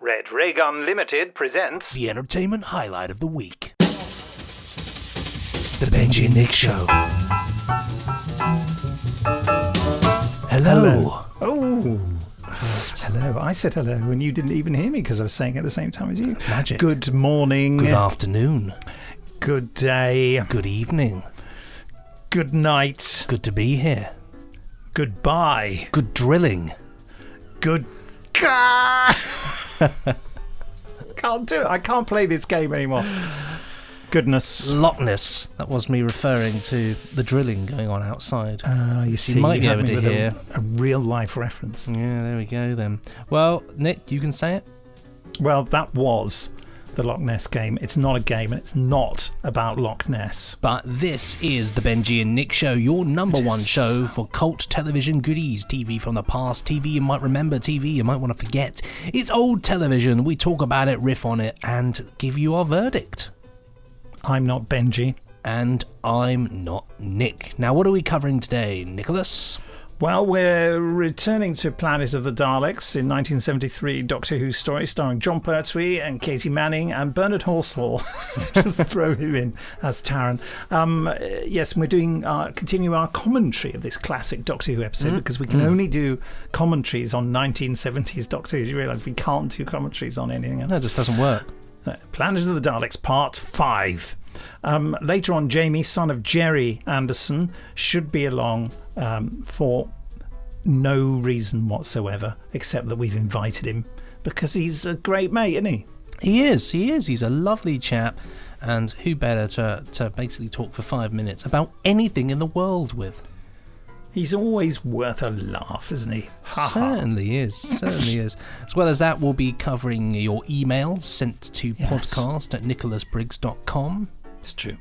Red Ray Gun Limited presents the entertainment highlight of the week. The Benji and Nick Show. Hello. Oh, hello. I said hello and you didn't even hear me because I was saying it at the same time as you. Magic. Good morning. Good afternoon. Good day. Good evening. Good night. Good to be here. Goodbye. Good drilling. Good... Can't do it. I can't play this game anymore. Goodness. Loch Ness. That was me referring to the drilling going on outside. You see, you might be had able me to with hear. a real life reference. Yeah, there we go then. Well, Nick, you can say it. Well, that was the Loch Ness game. It's not a game and it's not about Loch Ness. But this is the Benji and Nick Show, your number one show for cult television goodies. TV from the past, TV you might remember, TV you might want to forget. It's old television. We talk about it, riff on it, and give you our verdict. I'm not Benji. And I'm not Nick. Now, what are we covering today, Nicholas? Well, we're returning to Planet of the Daleks in 1973 Doctor Who story starring John Pertwee and Katie Manning and Bernard Horsfall. Just throw him in as Taran. Yes, we're doing continue our commentary of this classic Doctor Who episode because we can only do commentaries on 1970s Doctor Who. You realise we can't do commentaries on anything else. No, it just doesn't work. Planet of the Daleks, Part 5. Later on, Jamie, son of Jerry Anderson, should be along for no reason whatsoever, except that we've invited him because he's a great mate, isn't he? He is. He's a lovely chap, and who better to basically talk for 5 minutes about anything in the world with? He's always worth a laugh, isn't he? Certainly is. As well as that, we'll be covering your emails sent to podcast@nicholasbriggs.com. It's true.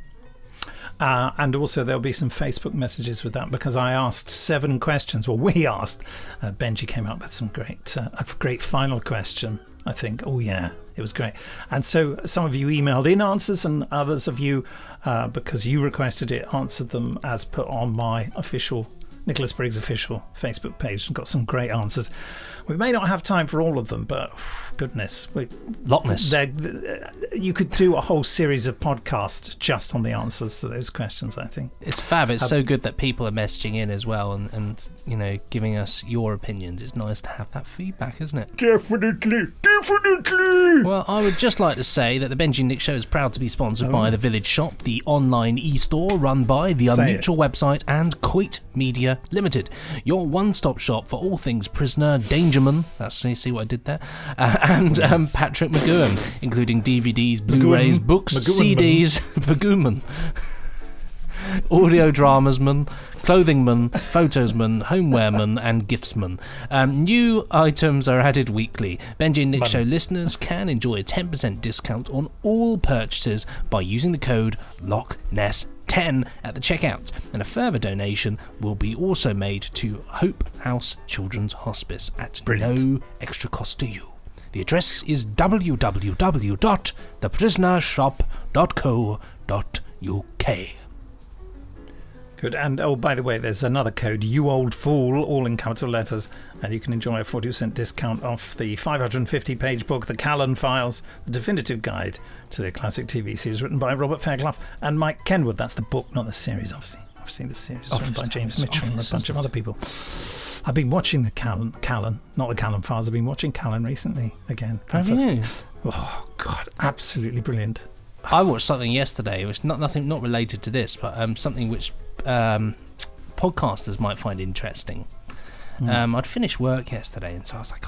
And also there'll be some Facebook messages with that because I asked 7 questions. Well, we asked. Benji came up with some a great final question, I think. Oh, yeah, it was great. And so some of you emailed in answers and others of you, because you requested it, answered them as put on my official Nicholas Briggs official Facebook page. We've got some great answers. We may not have time for all of them, but goodness, Loch Ness. You could do a whole series of podcasts just on the answers to those questions, I think. It's fab. It's so good that people are messaging in as well and you know, giving us your opinions. It's nice to have that feedback, isn't it? Definitely. Well, I would just like to say that the Benji and Nick Show is proud to be sponsored by The Village Shop, the online e-store run by the Unmutual website and Coit Media Limited. Your one-stop shop for all things prisoner, Dangerman, see what I did there, and Patrick McGowan, including DVDs, Blu-rays, books, CDs, McGowan, audio dramasman, clothingman, photosman, homewareman, and giftsman. New items are added weekly. Benji and Nick Show listeners can enjoy a 10% discount on all purchases by using the code LOCHNESS10 at the checkout, and a further donation will be also made to Hope House Children's Hospice at no extra cost to you. The address is www.theprisonershop.co.uk. Good. And oh, by the way, there's another code, You Old Fool, all in capital letters, and you can enjoy a 40% discount off the 550-page book, The Callan Files, the definitive guide to the classic TV series written by Robert Fairclough and Mike Kenwood. That's the book, not the series, obviously. I've seen the series written by James Mitchell and a bunch of other people. I've been watching the Callan, not the Callan Files. I've been watching Callan recently again. Fantastic. Oh God, absolutely brilliant. I watched something yesterday. It was not related to this, but something which podcasters might find interesting. I'd finished work yesterday, and so I was like,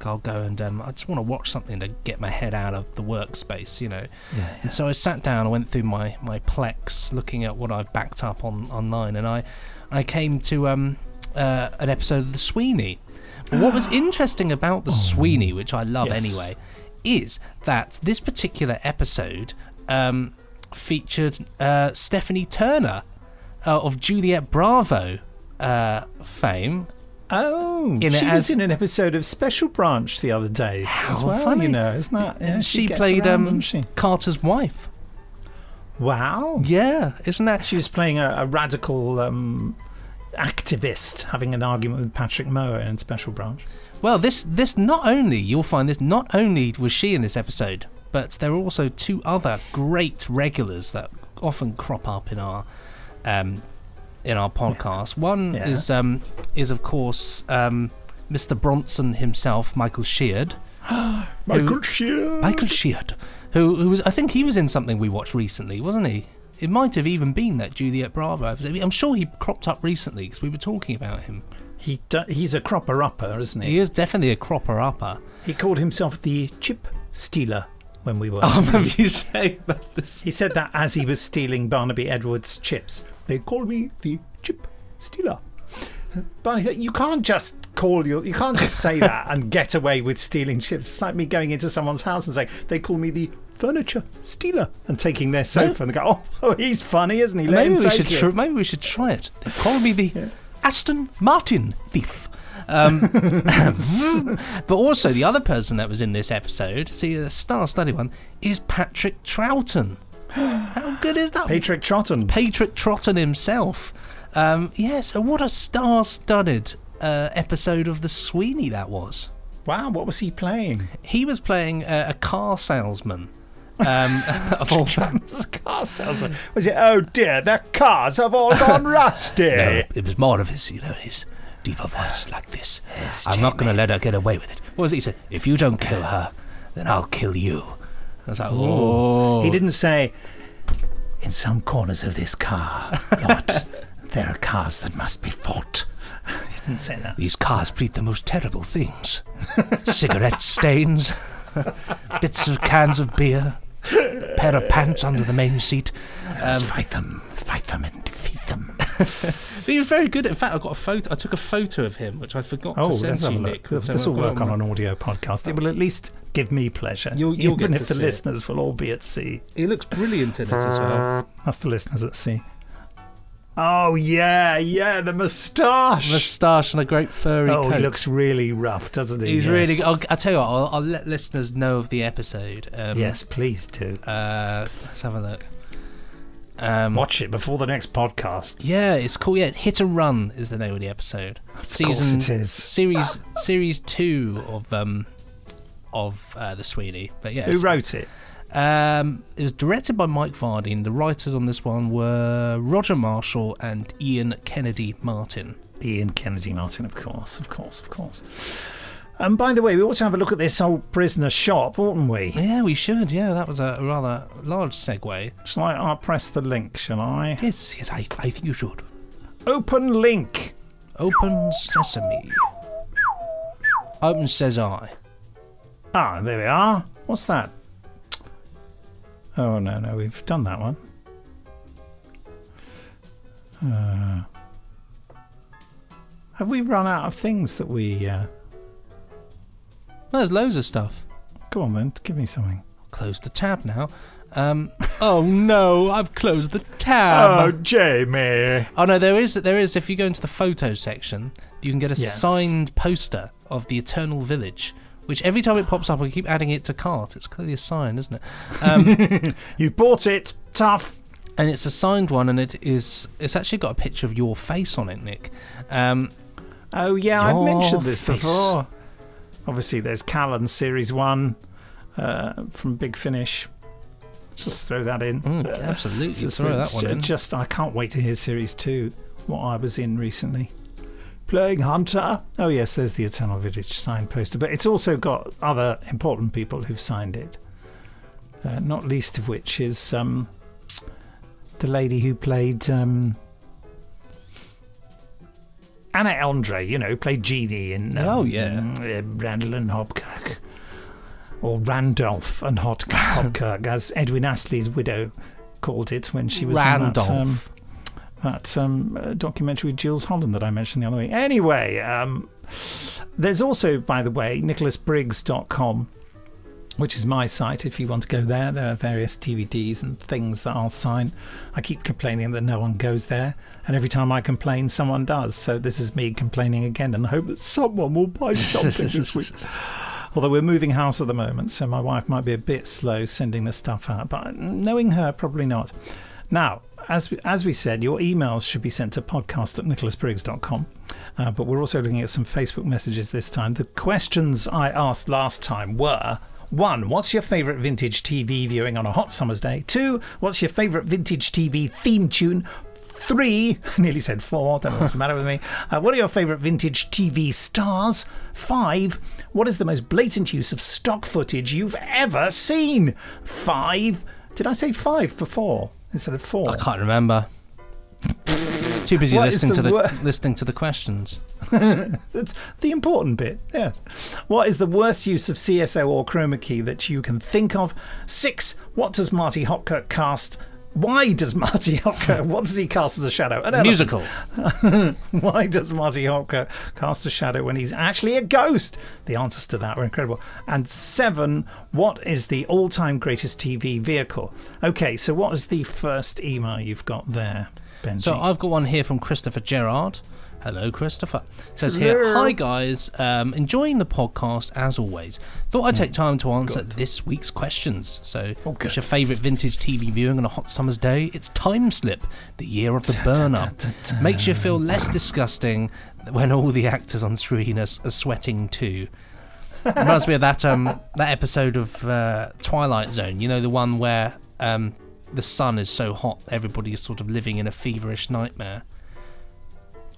I'll go and I just want to watch something to get my head out of the workspace, you know. Yeah. And so I sat down, I went through my Plex, looking at what I've backed up online, and I came to an episode of The Sweeney. But what was interesting about The Sweeney, which I love anyway, is that this particular episode featured Stephanie Turner of Juliet Bravo fame. Oh, she was in an episode of Special Branch the other day. How as well, funny. You know, isn't that? Yeah, she played Carter's wife. Wow. Yeah, isn't that? She was playing a radical activist having an argument with Patrick Mower in Special Branch. Well, this not only, you'll find this, not only was she in this episode, but there are also two other great regulars that often crop up in our podcast. One is of course Mr. Bronson himself, Michael Sheard. Michael Sheard, who was, I think he was in something we watched recently, wasn't he? It might have even been that Juliet Bravo episode. I'm sure he cropped up recently because we were talking about him. He's a cropper-upper, isn't he? He is definitely a cropper-upper. He called himself the chip stealer when we were... I remember you saying about this. He said that as he was stealing Barnaby Edwards' chips. They call me the chip stealer. Barney said, you can't just say that and get away with stealing chips. It's like me going into someone's house and saying, they call me the furniture stealer, and taking their sofa and they go, oh, he's funny, isn't he? Maybe we should try it. They call me the Aston Martin thief. But also the other person that was in this episode, see, a star-studded one, is Patrick Troughton. How good is that? Patrick Troughton himself. So what a star-studded episode of The Sweeney that was. Wow, what was he playing? He was playing a car salesman. Of all things. Car salesman. Was it, oh dear, the cars have all gone rusty? No, it was more of his deeper voice like this. Yes, I'm not going to let her get away with it. What was it he said? If you don't kill her, then I'll kill you. I was like, oh. He didn't say, in some corners of this car, lot, there are cars that must be fought. He didn't say that. These cars breed the most terrible things. Cigarette stains, bits of cans of beer, pair of pants under the main seat. Let's fight them and defeat them. He was very good. In fact, I took a photo of him, which I forgot to send to you, Nick. This will work on an audio podcast. It will at least give me pleasure. You'll even get if to the listeners will all be at sea. He looks brilliant in it as well. That's the listeners at sea. Oh, yeah, the moustache. Moustache and a great furry coat. He looks really rough, doesn't he? He's really... I'll tell you what, I'll let listeners know of the episode. Yes, please do. Let's have a look. Watch it before the next podcast. Yeah, it's cool. Yeah, Hit and Run is the name of the episode. Of course it is. Series 2 of The Sweeney. But yeah, who wrote it? It was directed by Mike Vardy, and the writers on this one were Roger Marshall and Ian Kennedy Martin. Of course. And by the way, we ought to have a look at this old prisoner shop, oughtn't we? Yeah, we should. Yeah, that was a rather large segue. Shall I press the link, shall I? Yes, I think you should. Open link. Open sesame. Open says I. Ah, there we are. What's that? Oh, no, we've done that one. Have we run out of things that we... There's loads of stuff. Go on then, give me something. I'll close the tab now. Oh no, I've closed the tab. Oh, Jamie. Oh no, there is. If you go into the photo section, you can get a signed poster of the Eternal Village, which every time it pops up, I keep adding it to cart. It's clearly a sign, isn't it? You've bought it. Tough. And it's a signed one, and it's actually got a picture of your face on it, Nick. Oh yeah, I've mentioned this before. Obviously, there's Callan Series 1 from Big Finish. Just throw that in. Absolutely, throw that one in. I can't wait to hear Series 2, what I was in recently. Playing Hunter. Oh yes, there's the Eternal Village signed poster. But it's also got other important people who've signed it. Not least of which is the lady who played... Anna Andre, played Jeannie in Randall and Hopkirk. Or Randolph and Hopkirk, as Edwin Astley's widow called it when she was Randolph. in that documentary with Jules Holland that I mentioned the other week. Anyway, there's also, by the way, nicholasbriggs.com, which is my site. If you want to go there, there are various DVDs and things that I'll sign. I keep complaining that no one goes there, and every time I complain, someone does. So this is me complaining again in the hope that someone will buy something this week. Although we're moving house at the moment, so my wife might be a bit slow sending the stuff out, but knowing her, probably not. Now, as we said, your emails should be sent to podcast@nicholasbriggs.com. But we're also looking at some Facebook messages this time. The questions I asked last time were: 1. What's your favourite vintage TV viewing on a hot summer's day? 2. What's your favourite vintage TV theme tune? 3. I nearly said 4. Don't know what's the matter with me. What are your favourite vintage TV stars? 5. What is the most blatant use of stock footage you've ever seen? 5. Did I say 5 before instead of 4? I can't remember. Too busy listening to the questions. That's the important bit, yes. What is the worst use of CSO or chroma key that you can think of? 6. What does Marty Hopkirk cast? Why does Marty Hopkirk, what does he cast as a shadow? An musical. Why does Marty Hopkirk cast a shadow when he's actually a ghost? The answers to that were incredible. And 7, what is the all-time greatest TV vehicle? Okay, so what is the first email you've got there, Benji? So I've got one here from Christopher Gerard. Hello, Christopher. It says here, hi guys, enjoying the podcast as always. Thought I'd take time to answer this week's questions. So, what's your favourite vintage TV viewing on a hot summer's day? It's Time Slip, the year of the burn-up. Makes you feel less disgusting when all the actors on screen are sweating too. Reminds me of that episode of Twilight Zone, you know, the one where the sun is so hot everybody is sort of living in a feverish nightmare.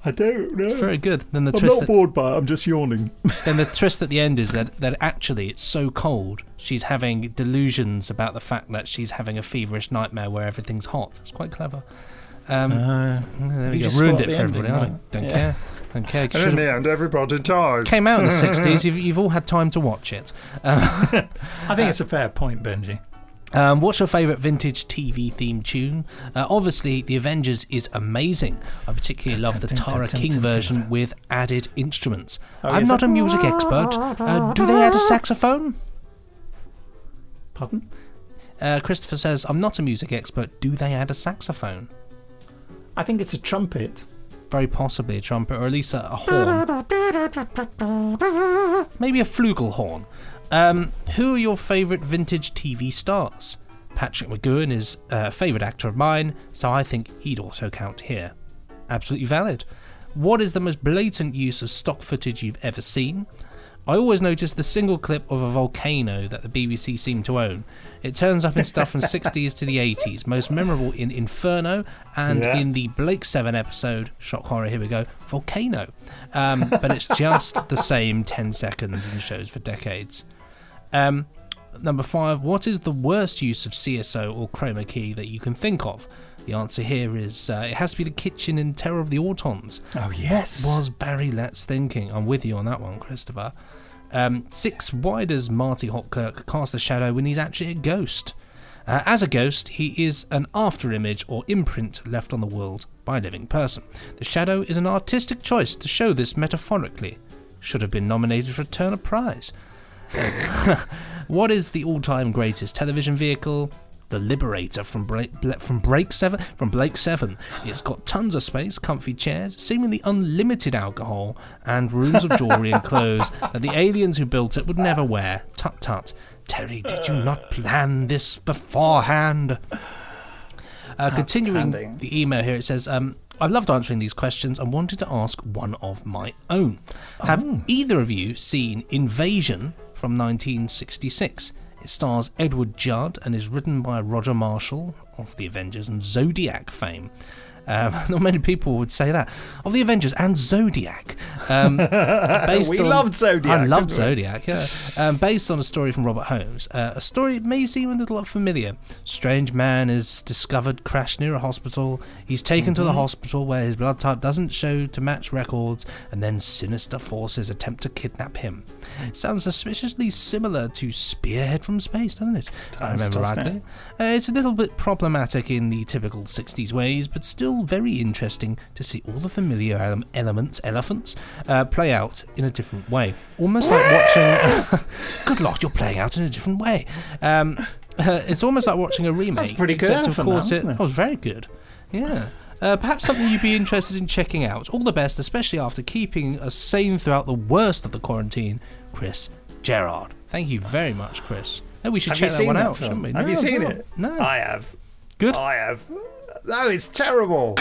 I don't know. It's very good. Then I'm not bored by it, I'm just yawning. Then the twist at the end is that actually it's so cold, she's having delusions about the fact that she's having a feverish nightmare where everything's hot. It's quite clever. There we go. Ruined it for everybody. I don't care. Don't care. And in the end, everybody dies. Came out in the 60s. You've all had time to watch it. I think it's a fair point, Benji. What's your favourite vintage TV theme tune? Obviously, The Avengers is amazing. I particularly love the Tara King version with added instruments. I'm not a music expert. Do they add a saxophone? Pardon? Christopher says, I'm not a music expert. Do they add a saxophone? I think it's a trumpet. Very possibly a trumpet, or at least a horn. Maybe a flugelhorn. Who are your favourite vintage TV stars? Patrick McGoohan is a favourite actor of mine, so I think he'd also count here. Absolutely valid. What is the most blatant use of stock footage you've ever seen? I always notice the single clip of a volcano that the BBC seem to own. It turns up in stuff from 60s to the 80s, most memorable in Inferno and in the Blake 7 episode, shock horror, here we go, Volcano. But it's just the same 10 seconds in shows for decades. Number 5, what is the worst use of CSO or chroma key that you can think of? The answer here is it has to be the kitchen in Terror of the Autons. Oh, yes. What was Barry Letts thinking? I'm with you on that one, Christopher. 6, why does Marty Hopkirk cast a shadow when he's actually a ghost? As a ghost, he is an afterimage or imprint left on the world by a living person. The shadow is an artistic choice to show this metaphorically. Should have been nominated for a Turner Prize. What is the all-time greatest television vehicle? The Liberator from Blake 7. It's got tons of space, comfy chairs, seemingly unlimited alcohol, and rooms of jewellery and clothes that the aliens who built it would never wear. Tut tut. Terry, did you not plan this beforehand? Continuing the email here, it says, I've loved answering these questions and wanted to ask one of my own. Have either of you seen Invasion from 1966? It stars Edward Judd and is written by Roger Marshall of the Avengers and Zodiac fame. Not many people would say that. Of the Avengers and Zodiac. We loved Zodiac. I loved Zodiac, yeah. Based on a story from Robert Holmes. A story that may seem a little unfamiliar. Strange man is discovered crashed near a hospital. He's taken to the hospital where his blood type doesn't show to match records, and then sinister forces attempt to kidnap him. It sounds suspiciously similar to Spearhead from Space, doesn't it? I remember rightly. It's a little bit problematic in the typical 60s ways, but still very interesting to see all the familiar elephants play out in a different way. Almost like watching... Good Lord, you're playing out in a different way. It's almost like watching a remake. That's pretty good. Except, of course, it was very good. Yeah. Perhaps something you'd be interested in checking out. All the best, especially after keeping us sane throughout the worst of the quarantine, Chris Gerard. Thank you very much, Chris. We should check that one out, shouldn't we? Have you seen it? No. I have. Good. I have. No, it's terrible.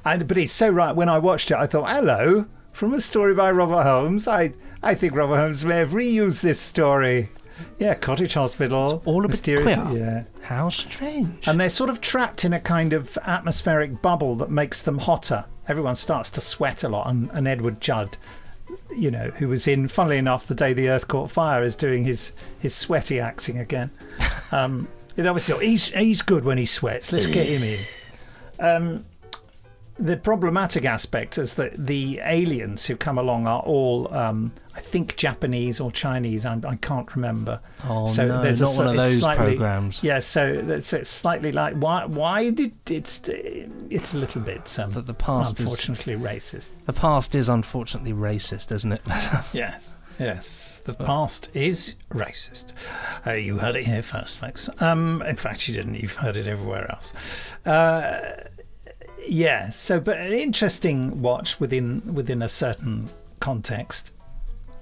But he's so right. When I watched it, I thought, hello, from a story by Robert Holmes. I think Robert Holmes may have reused this story. Yeah, cottage hospital. It's all a bit queer. Yeah. How strange. And they're sort of trapped in a kind of atmospheric bubble that makes them hotter. Everyone starts to sweat a lot. And Edward Judd, you know, who was in, funnily enough, The Day the Earth Caught Fire, is doing his sweaty acting again. Obviously, he's good when he sweats. Let's get him in. The problematic aspect is that the aliens who come along are all, I think, Japanese or Chinese. I can't remember. Oh, so no, there's not one of those programs. Yeah, so it's slightly like, why did it's a little bit the past unfortunately racist. The past is unfortunately racist, isn't it? Yes, the past is racist. You heard it here first, folks. In fact, you didn't. You've heard it everywhere else. Yeah, but an interesting watch within a certain context,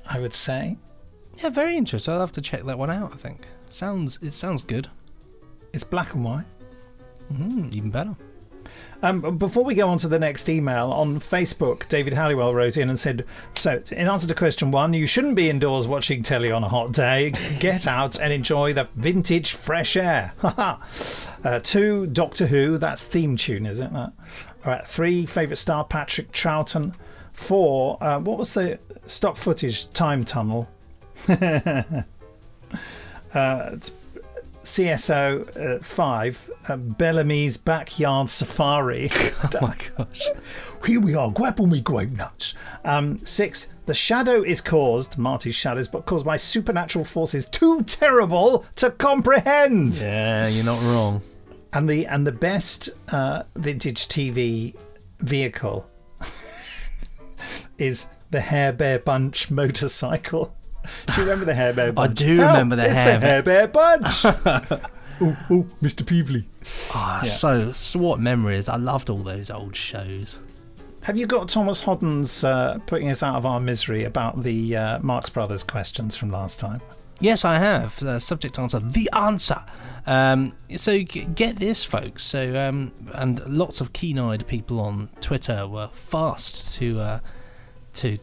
I would say. Yeah, very interesting. I'll have to check that one out, I think. It sounds good. It's black and white. Even better. Before we go on to the next email, on Facebook, David Halliwell wrote in and said, so in answer to question 1, you shouldn't be indoors watching telly on a hot day. Get out and enjoy the vintage fresh air. 2, Doctor Who. That's theme tune, isn't it? All right. 3, favourite star Patrick Troughton. 4, what was the stock footage time tunnel? It's CSO 5, Bellamy's Backyard Safari. Oh my gosh. Here we are, grapple me great nuts. 6, the shadow is caused, Marty's shadows, but caused by supernatural forces too terrible to comprehend. Yeah, you're not wrong. And the best vintage TV vehicle is the Hair Bear Bunch motorcycle. Do you remember the Hair Bear Bunch? I do remember the Hair Bear Bunch. oh, Mr. Peevely. Oh, yeah. So what memories. I loved all those old shows. Have you got Thomas Hodden's putting us out of our misery about the Marx Brothers questions from last time? Yes, I have. Subject answer, the answer. So get this, folks. So and lots of keen-eyed people on Twitter were fast to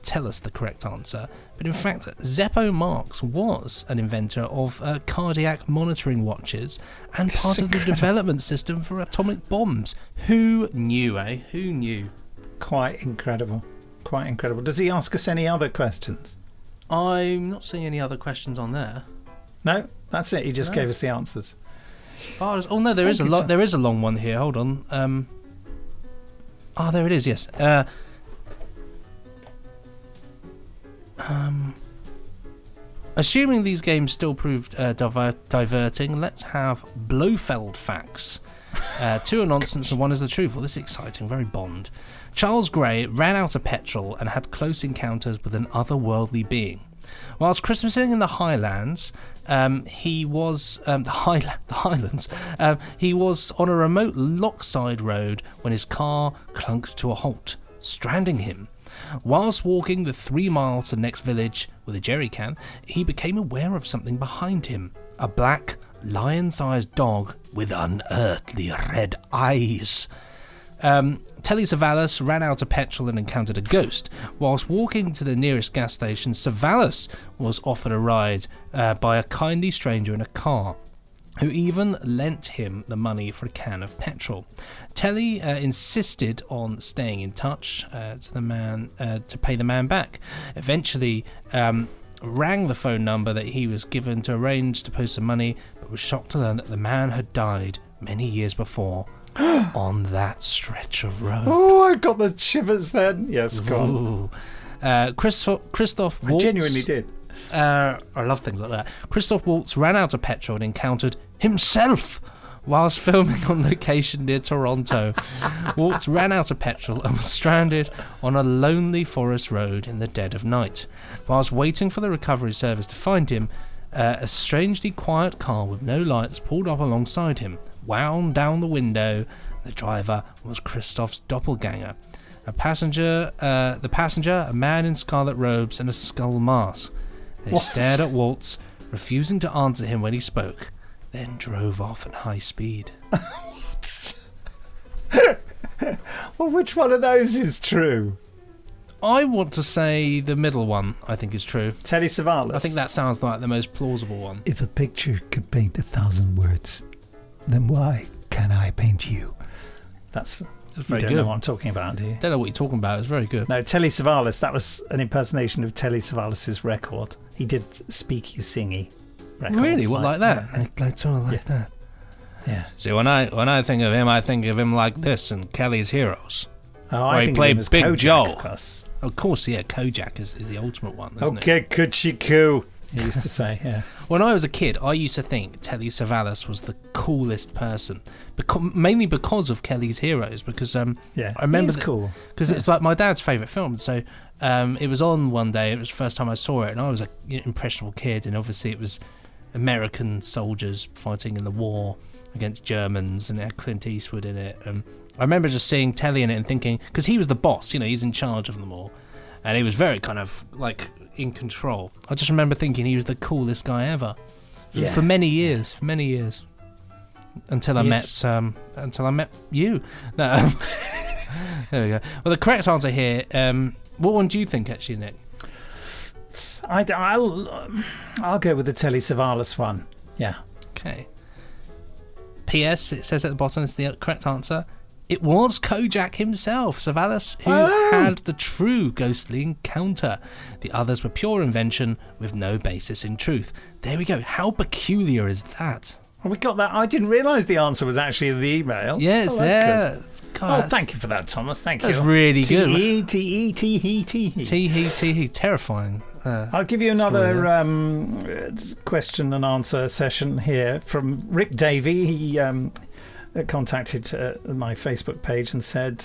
tell us the correct answer. But in fact, Zeppo Marx was an inventor of cardiac monitoring watches and part of the development system for atomic bombs. Who knew, eh? Who knew? Quite incredible. Does he ask us any other questions? I'm not seeing any other questions on there. No, that's it. He just gave us the answers. Oh no, there is a lot. There is a long one here. Hold on. There it is. Yes. Assuming these games still proved diverting, let's have Blofeld facts. 2 are nonsense and 1 is the truth. Well, this is exciting, very Bond. Charles Grey ran out of petrol and had close encounters with an otherworldly being. Whilst Christmasing in the Highlands, he was the Highlands. He was on a remote lockside road when his car clunked to a halt, stranding him. Whilst walking the 3 miles to the next village with a jerry can, he became aware of something behind him. A black, lion-sized dog with unearthly red eyes. Telly Savalas ran out of petrol and encountered a ghost. Whilst walking to the nearest gas station, Savalas was offered a ride by a kindly stranger in a car, who even lent him the money for a can of petrol. Telly insisted on staying in touch to pay the man back. Eventually rang the phone number that he was given to arrange to post some money, but was shocked to learn that the man had died many years before on that stretch of road. Oh, I got the shivers then. Yes, go on. Christoph Waltz. I genuinely did. I love things like that. Christoph Waltz ran out of petrol and encountered himself whilst filming on location near Toronto. Waltz ran out of petrol and was stranded on a lonely forest road in the dead of night. Whilst waiting for the recovery service to find him, a strangely quiet car with no lights pulled up alongside him, wound down the window. The driver was Christoph's doppelganger. The passenger, a man in scarlet robes and a skull mask. They stared at Waltz, refusing to answer him when he spoke. then drove off at high speed. Well, which one of those is true? I want to say the middle one, I think, is true. Telly Savalas. I think that sounds like the most plausible one. If a picture could paint 1,000 words, then why can't I paint you? That's very you don't good. know what I'm talking about, do you? Don't know what you're talking about. It's very good. No, Telly Savalas, that was an impersonation of Telly Savalas' record. He did Speaky Singy records. Really? What, like that? Yeah. Like sort of like that. Yeah. See, when I think of him like this in Kelly's Heroes. Oh, Where I he think played of him as Big Kojak, Joel. 'cause- Of course, yeah, Kojak is the ultimate one, isn't it? Okay, Kuchiku. He used to say, yeah. When I was a kid, I used to think Telly Savalas was the coolest person, mainly because of Kelly's Heroes. Because Yeah, I remember he's cool. because it's like my dad's favourite film. So it was on one day. It was the first time I saw it, and I was an impressionable kid, and obviously it was American soldiers fighting in the war against Germans, and it had Clint Eastwood in it. I remember just seeing Telly in it and thinking, because he was the boss, he's in charge of them all, and he was very kind of like in control. I just remember thinking he was the coolest guy ever for many years, until I met you. No, there we go. Well, the correct answer here. What one do you think, actually, Nick? I'll go with the Telly Savalas one. Yeah. Okay. P.S. It says at the bottom, it's the correct answer. It was Kojak himself, Savalas, who had the true ghostly encounter. The others were pure invention with no basis in truth. There we go. How peculiar is that? Well, we got that. I didn't realise the answer was actually in the email. Yeah, it's there. God, thank you for that, Thomas. Thank you. That's really good. T-E-T-E-T-E-T-E. Terrifying. I'll give you another question and answer session here from Rick Davey. He contacted my Facebook page and said,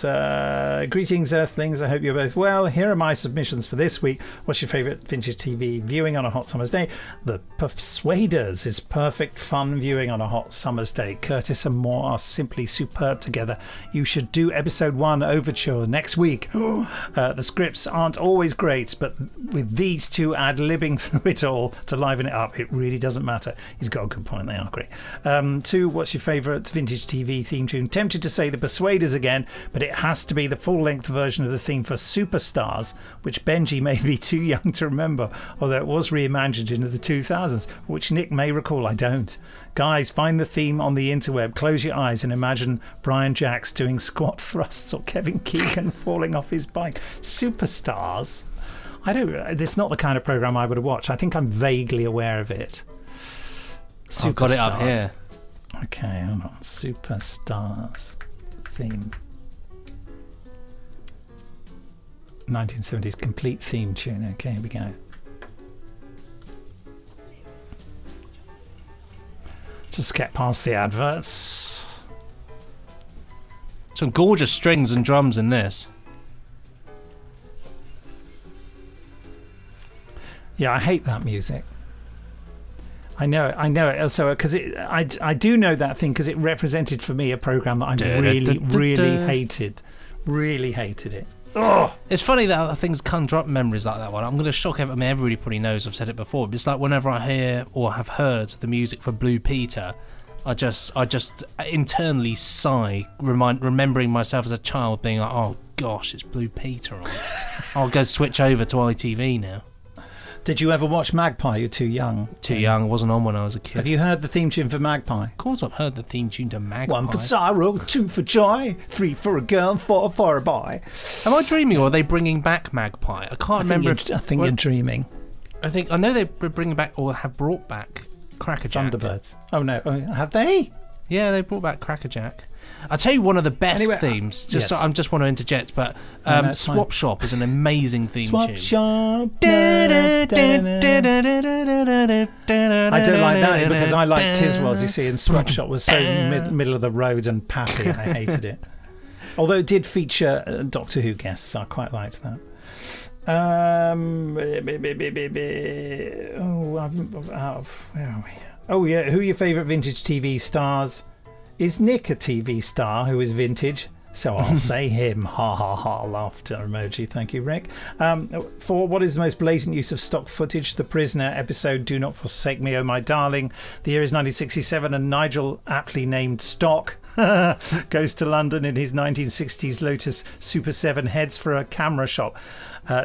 greetings Earthlings, I hope you're both well. Here are my submissions for this week. What's your favourite vintage TV viewing on a hot summer's day? The Persuaders is perfect fun viewing on a hot summer's day. Curtis and Moore are simply superb together. You should do episode 1 Overture next week. The scripts aren't always great, but with these two ad-libbing through it all to liven it up, it really doesn't matter. He's got a good point, they are great. 2, what's your favourite vintage TV theme tune? Tempted to say the Persuaders again, but it has to be the full-length version of the theme for Superstars, which Benji may be too young to remember, although it was reimagined into the 2000s, which Nick may recall. I don't. Guys, find the theme on the interweb, close your eyes and imagine Brian Jacks doing squat thrusts or Kevin Keegan falling off his bike. Superstars? It's not the kind of programme I would watch. I think I'm vaguely aware of it. I've got it up here. Okay, hold on. Superstars theme. 1970s complete theme tune. Okay, here we go. Just get past the adverts. Some gorgeous strings and drums in this. Yeah, I hate that music. I know it. Also, because I do know that thing because it represented for me a program that I really hated. Really hated it. Ugh. It's funny that things conjure up memories like that one. I'm going to shock everybody. I mean, everybody probably knows I've said it before, but it's like whenever I hear or have heard the music for Blue Peter, I just internally sigh, remembering myself as a child being like, oh gosh, it's Blue Peter on. I'll go switch over to ITV now. Did you ever watch Magpie? You're too young. Too young. It wasn't on when I was a kid. Have you heard the theme tune for Magpie? Of course I've heard the theme tune to Magpie. 1 for sorrow, 2 for joy, 3 for a girl, 4 for a boy. Am I dreaming, or are they bringing back Magpie? I can't remember. I think you're dreaming. I know they were bringing back, or have brought back, Crackerjack. Thunderbirds. Oh no, have they? Yeah, they brought back Crackerjack. I'll tell you one of the best themes. Yes. I just want to interject, but Swap Shop is an amazing theme Swap tune. Shop. I don't like that because I like Tiswas, you see, and Swap Shop was so middle of the road and pappy, and I hated it. Although it did feature Doctor Who guests, I quite liked that. Where are we? Oh yeah, who are your favourite vintage TV stars? Is Nick a TV star who is vintage? So I'll say him. Ha ha ha, laughter emoji. Thank you, Rick. For what is the most blatant use of stock footage? The Prisoner episode, Do Not Forsake Me, Oh My Darling. The year is 1967 and Nigel, aptly named Stock, goes to London in his 1960s Lotus Super 7, heads for a camera shop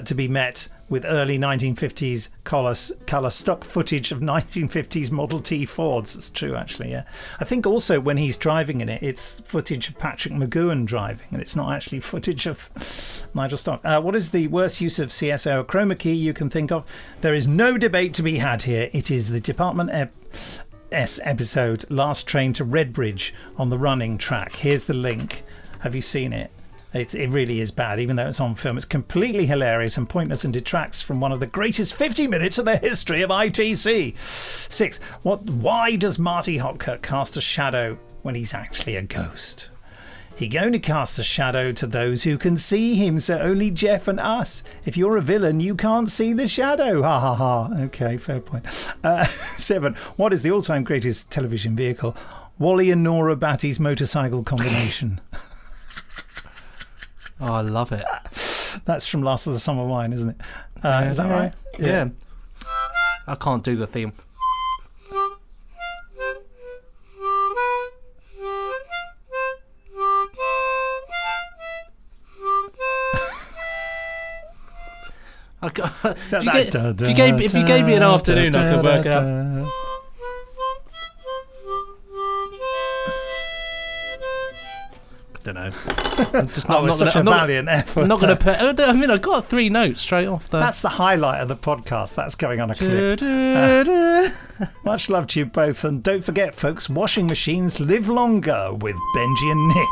to be met with early 1950s colour stock footage of 1950s Model T Fords. That's true, actually, yeah. I think also when he's driving in it, it's footage of Patrick McGoohan driving, and it's not actually footage of Nigel Stock. What is the worst use of CSO or chroma key you can think of? There is no debate to be had here. It is the Department S episode, Last Train to Redbridge, on the running track. Here's the link. Have you seen it? It really is bad, even though it's on film. It's completely hilarious and pointless and detracts from one of the greatest 50 minutes in the history of ITC. 6. Why does Marty Hopkirk cast a shadow when he's actually a ghost? He only casts a shadow to those who can see him, so only Jeff and us. If you're a villain, you can't see the shadow. Ha ha ha. Okay, fair point. 7. What is the all-time greatest television vehicle? Wally and Nora Batty's motorcycle combination. Oh, I love it. That's from Last of the Summer Wine, isn't it? Is that right? Yeah. I can't do the theme. If you gave me an afternoon, I could work out. I don't know. I'm just not. Valiant effort. I'm not going to put. I mean, I got 3 notes straight off the. That's the highlight of the podcast. That's going on a clip. Much love to you both, and don't forget, folks, washing machines live longer with Benji and Nick.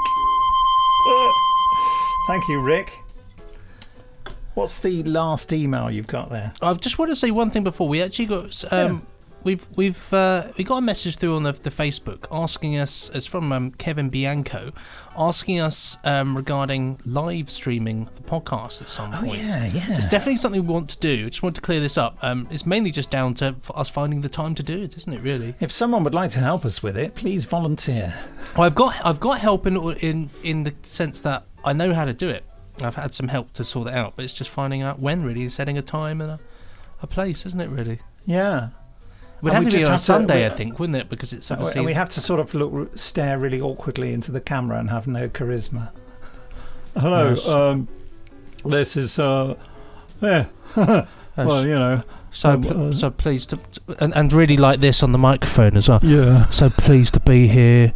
Thank you, Rick. What's the last email you've got there? I just want to say one thing before we actually got. We got a message through on the Facebook asking us. It's from Kevin Bianco, asking us regarding live streaming the podcast at some point. Yeah. It's definitely something we want to do. I just want to clear this up. It's mainly just down to us finding the time to do it, isn't it? Really. If someone would like to help us with it, please volunteer. Well, I've got help in the sense that I know how to do it. I've had some help to sort it out, but it's just finding out when, really, setting a time and a place, isn't it? Really. Yeah. Would have to be on a Sunday, I think, wouldn't it? Because it's obviously... And we have to sort of stare really awkwardly into the camera and have no charisma. Hello, this is... yeah. Well, you know... So pleased to... And really like this on the microphone as well. Yeah. So pleased to be here.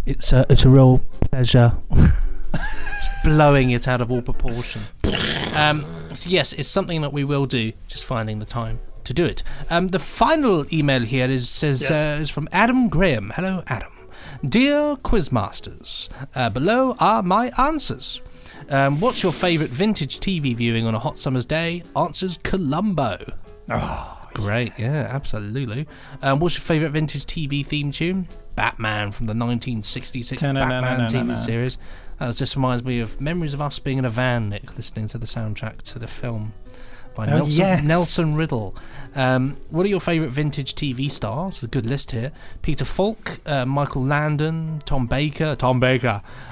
It's a real pleasure. Just blowing it out of all proportion. So yes, it's something that we will do, just finding the time to do it. The final email here is from Adam Graham. Hello, Adam. Dear Quizmasters, below are my answers. What's your favourite vintage TV viewing on a hot summer's day? Answers Columbo. Oh, great. Yeah, absolutely. What's your favourite vintage TV theme tune? Batman from the 1966 Batman TV series. That just reminds me of memories of us being in a van, Nick, listening to the soundtrack to the film by Nelson Riddle. What are your favourite vintage TV stars? A good list here. Peter Falk, Michael Landon, Tom Baker,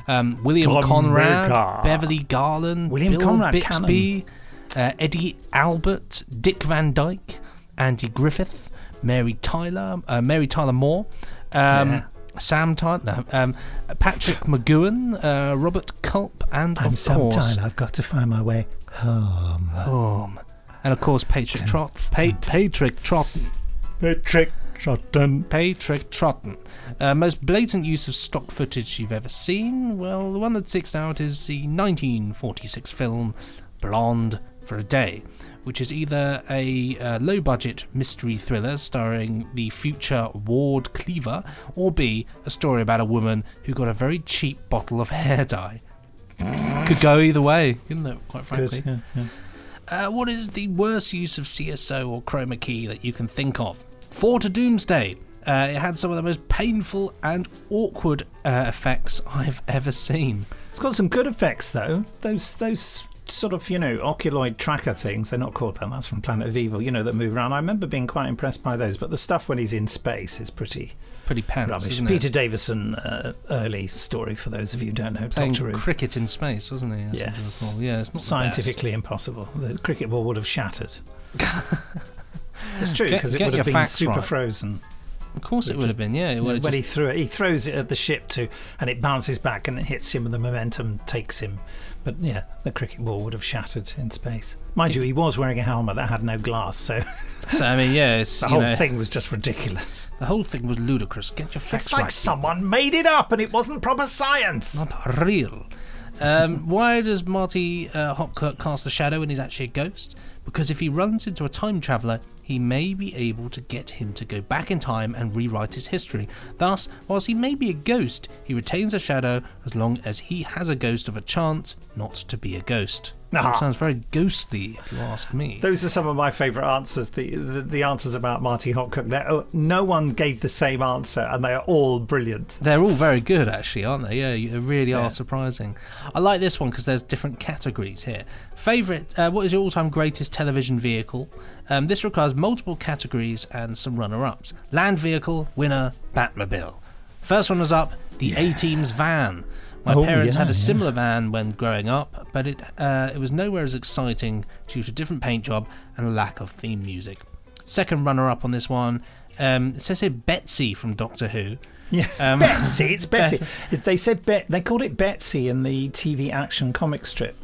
William Conrad, Beverly Garland, Bill Bixby, Eddie Albert, Dick Van Dyke, Andy Griffith, Mary Tyler Moore, Sam Tyler, Patrick McGoohan, Robert Culp, and I'm Sam Tyler. I've got to find my way home. And of course, Patrick Troughton. Most blatant use of stock footage you've ever seen? Well, the one that sticks out is the 1946 film Blonde for a Day, which is either a low-budget mystery thriller starring the future Ward Cleaver, or B, a story about a woman who got a very cheap bottle of hair dye. Could go either way, couldn't it, quite frankly? Good, yeah. What is the worst use of CSO or chroma key that you can think of? 4 to Doomsday. It had some of the most painful and awkward effects I've ever seen. It's got some good effects, though. Those sort of, oculoid tracker things. They're not called that. That's from Planet of Evil, that move around. I remember being quite impressed by those. But the stuff when he's in space is pretty pants, rubbish. isn't it? Peter Davison, early story for those of you who don't know. Playing Doctor Who. cricket in space, wasn't he? Yes. Yeah, it's not scientifically impossible. The cricket ball would have shattered. It's true, because it get would have your been facts super right. frozen. Of course it would have been, yeah. It would have When just... he throws it at the ship and it bounces back and it hits him and the momentum takes him. But yeah, the cricket ball would have shattered in space. Mind you, he was wearing a helmet that had no glass, so I mean, yeah, it's, the whole thing was just ridiculous. The whole thing was ludicrous. Get your facts It's like right. someone made it up and it wasn't proper science. Not real. Why does Marty Hopkirk cast a shadow when he's actually a ghost? Because if he runs into a time traveller, he may be able to get him to go back in time and rewrite his history. Thus, whilst he may be a ghost, he retains a shadow as long as he has a ghost of a chance not to be a ghost. That sounds very ghostly, if you ask me. Those are some of my favourite answers. The answers about Marty Hopkirk. No one gave the same answer, and they are all brilliant. They're all very good, actually, aren't they? Yeah, they really are surprising. I like this one because there's different categories here. Favourite, what is your all-time greatest television vehicle? This requires multiple categories and some runner-ups. Land vehicle, winner, Batmobile. First runners up, the A-Team's van. My parents had a similar van when growing up, but it was nowhere as exciting due to different paint job and a lack of theme music. Second runner-up on this one, it says here Betsy from Doctor Who. Yeah, Betsy, it's Betsy. They called it Betsy in the TV action comic strip.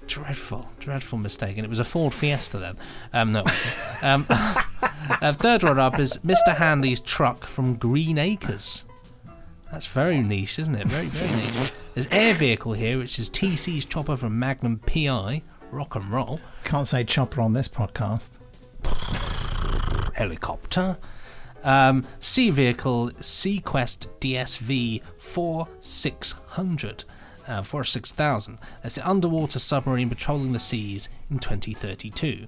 Dreadful mistake, and it was a Ford Fiesta then. No. Third runner-up is Mr. Hanley's truck from Green Acres. That's very niche, isn't it? Very, very niche. There's air vehicle here, which is TC's chopper from Magnum PI. Rock and roll. Can't say chopper on this podcast. Helicopter. Sea vehicle, Sequest DSV 4600. 46,000. It's an underwater submarine patrolling the seas in 2032.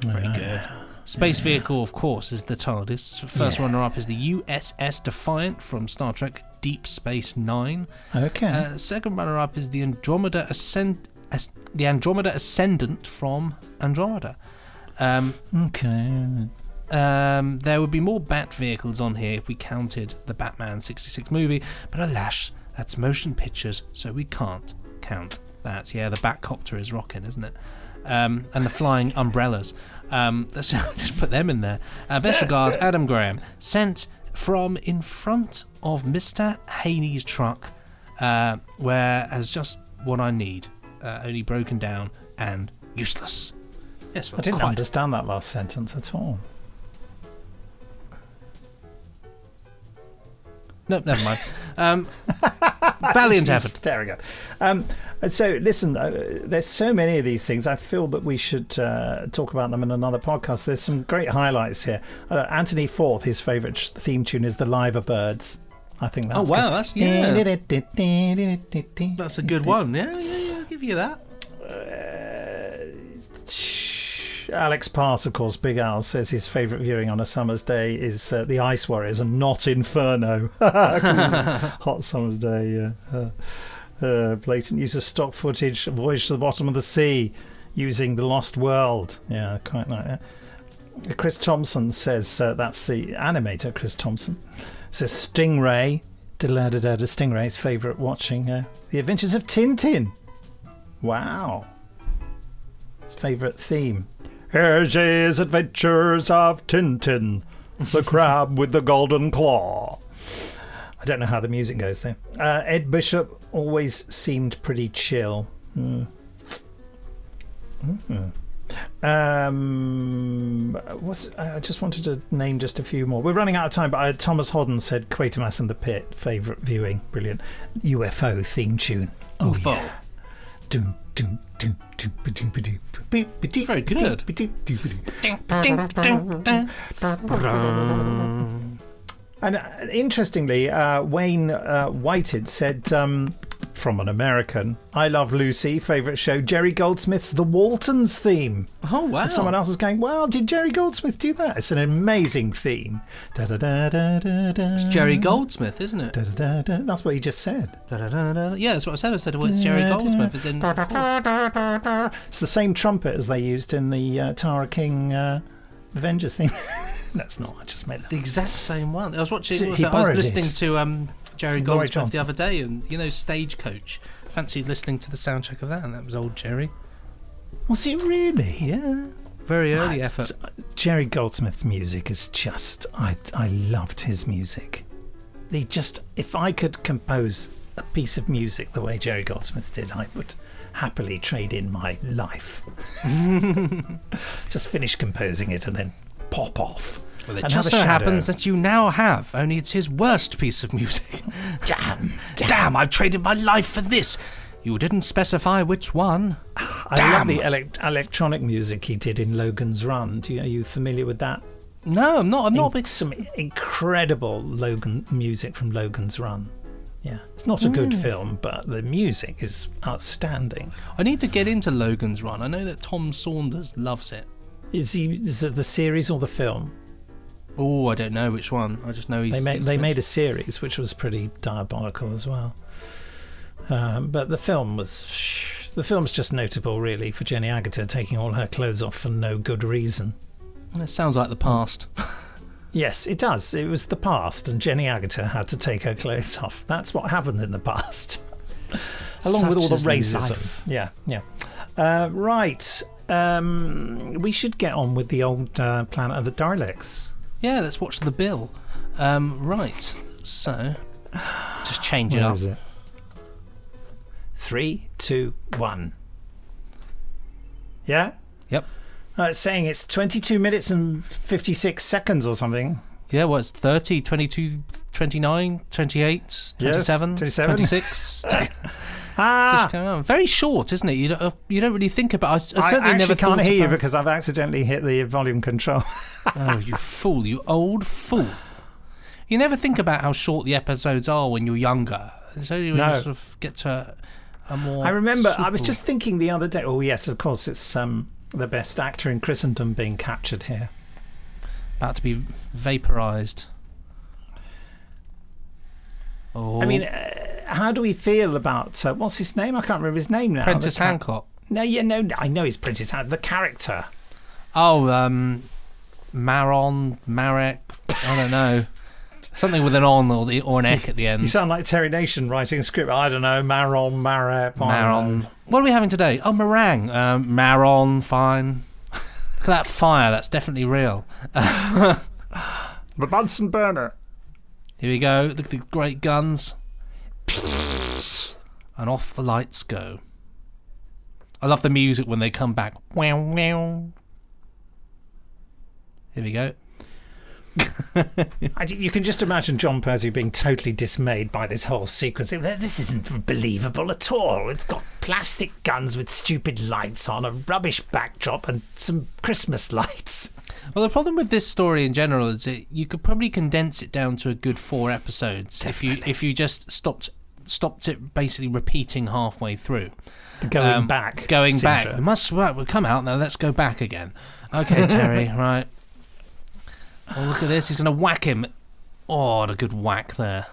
Very good. Space vehicle, of course, is the TARDIS. First runner-up is the USS Defiant from Star Trek Deep Space Nine. Okay. Second runner-up is the Andromeda Ascendant from Andromeda. Okay. There would be more Bat vehicles on here if we counted the Batman 66 movie, but alas, that's motion pictures, so we can't count that. Yeah, the Batcopter is rocking, isn't it? And the flying umbrellas. Let's just put them in there. Best regards, Adam Graham. Sent from in front of Mr. Haney's truck, where has just what I need. Only broken down and useless. Yes, I didn't understand that last sentence at all. No, never mind. Valiant effort. There we go. So, listen, there's so many of these things. I feel that we should talk about them in another podcast. There's some great highlights here. Anthony Forth, his favourite theme tune is the Liver Birds. I think that's good. That's That's a good one. Yeah, I'll give you that. Alex Pass, of course, Big Al, says his favourite viewing on a summer's day is The Ice Warriors and not Inferno. Hot summer's day, yeah. Blatant use of stock footage, Voyage to the Bottom of the Sea, using The Lost World. Yeah, quite like that. Chris Thompson says, that's the animator, Chris Thompson, says Stingray, Stingray's favourite watching The Adventures of Tintin. Wow. His favourite theme. Here's his Adventures of Tintin, the crab with the golden claw. I don't know how the music goes there. Ed Bishop always seemed pretty chill. I just wanted to name just a few more. We're running out of time, but Thomas Hodden said Quatermass and the Pit, favourite viewing. Brilliant. UFO theme tune. Oh, UFO. yeah. Very good. And interestingly, Wayne Whited said from an American. I Love Lucy, favourite show. Jerry Goldsmith's The Waltons theme. Oh, wow. And someone else is going, well, did Jerry Goldsmith do that? It's an amazing theme. It's Jerry Goldsmith, isn't it? That's what you just said. Yeah, that's what I said. I said, well, it's Jerry Goldsmith. It's in... It's the same trumpet as they used in the Tara King Avengers theme. No, it's not. I just made that. The exact same one. I was watching... He I was borrowed listening it to Jerry from Laurie Goldsmith Johnson. the other day, and, Stagecoach. I fancied listening to the soundtrack of that, and that was old Jerry. Was it really? Yeah. Very early effort. Jerry Goldsmith's music is just... I loved his music. If I could compose a piece of music the way Jerry Goldsmith did, I would happily trade in my life. Just finish composing it and then pop off. Well, it just so happens that you now have, only it's his worst piece of music. Damn, I've traded my life for this. You didn't specify which one. I love the electronic music he did in Logan's Run. Are you familiar with that? No, I'm not big. Some incredible music from Logan's Run. Yeah, it's not a good film, but the music is outstanding. I need to get into Logan's Run. I know that Tom Saunders loves it. Is it the series or the film? Oh, I don't know which one. I just know he's... They made a series which was pretty diabolical as well. But the film's just notable really for Jenny Agutter taking all her clothes off for no good reason. It sounds like the past. Yes, it does. It was the past, and Jenny Agutter had to take her clothes off. That's what happened in the past. Along with all the racism. Yeah. Right. We should get on with the old Planet of the Daleks. Yeah, let's watch the bill. Right. So, just change it up. Where is it? 3, 2, 1. Yeah? Yep. It's saying it's 22 minutes and 56 seconds or something. Yeah, well, it's 30, 22, 29, 28, 27, 26. Just going on. Very short, isn't it? You don't really think about it. I certainly actually never can't hear you about... because I've accidentally hit the volume control. Oh, you fool, you old fool. You never think about how short the episodes are when you're younger. It's only when you sort of get to a more... I remember, I was just thinking the other day, oh yes, of course, it's the best actor in Christendom being captured here. About to be vaporised. Oh. I mean, how do we feel about what's his name? I can't remember his name now. Prentice Hancock. No, I know he's Prentice Hancock. The character. Oh, Marek. I don't know. Something with an on or an ek at the end. You sound like Terry Nation writing a script. I don't know. Marek. What are we having today? Oh, meringue. Maron, fine. Look at that fire. That's definitely real. The Bunsen burner. Here we go. Look at the great guns. And off the lights go. I love the music when they come back. Wow, wow. Here we go. You can just imagine John Percy being totally dismayed by this whole sequence. This isn't believable at all. We've got plastic guns with stupid lights on, a rubbish backdrop, and some Christmas lights. Well, the problem with this story in general is that you could probably condense it down to a good 4 episodes. Definitely. if you just stopped it basically repeating halfway through. Going back. We must work. We'll come out now. Let's go back again. Okay, Terry. Right. Oh, look at this. He's going to whack him. Oh, what a good whack there.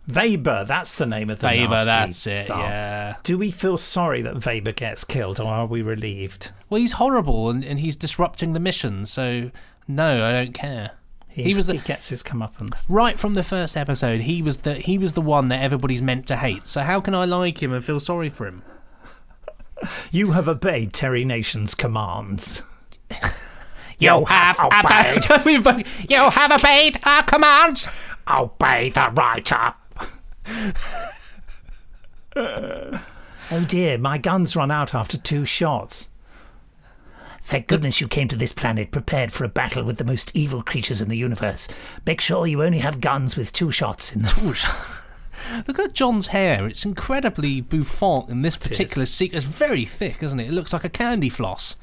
Weber, that's the name of the Weber, nasty that's it, thumb. yeah. Do we feel sorry that Weber gets killed, or are we relieved? Well, he's horrible, and he's disrupting the mission, so no, I don't care. He gets his comeuppance. Right from the first episode, he was the one that everybody's meant to hate, so how can I like him and feel sorry for him? You have obeyed Terry Nation's commands. You have obeyed our commands. Obey the writer. Oh dear, my guns run out after 2 shots. Thank goodness you came to this planet prepared for a battle with the most evil creatures in the universe. Make sure you only have guns with 2 shots in them. Look at John's hair. It's incredibly bouffant in this particular sequence. It's very thick, isn't it? It looks like a candy floss.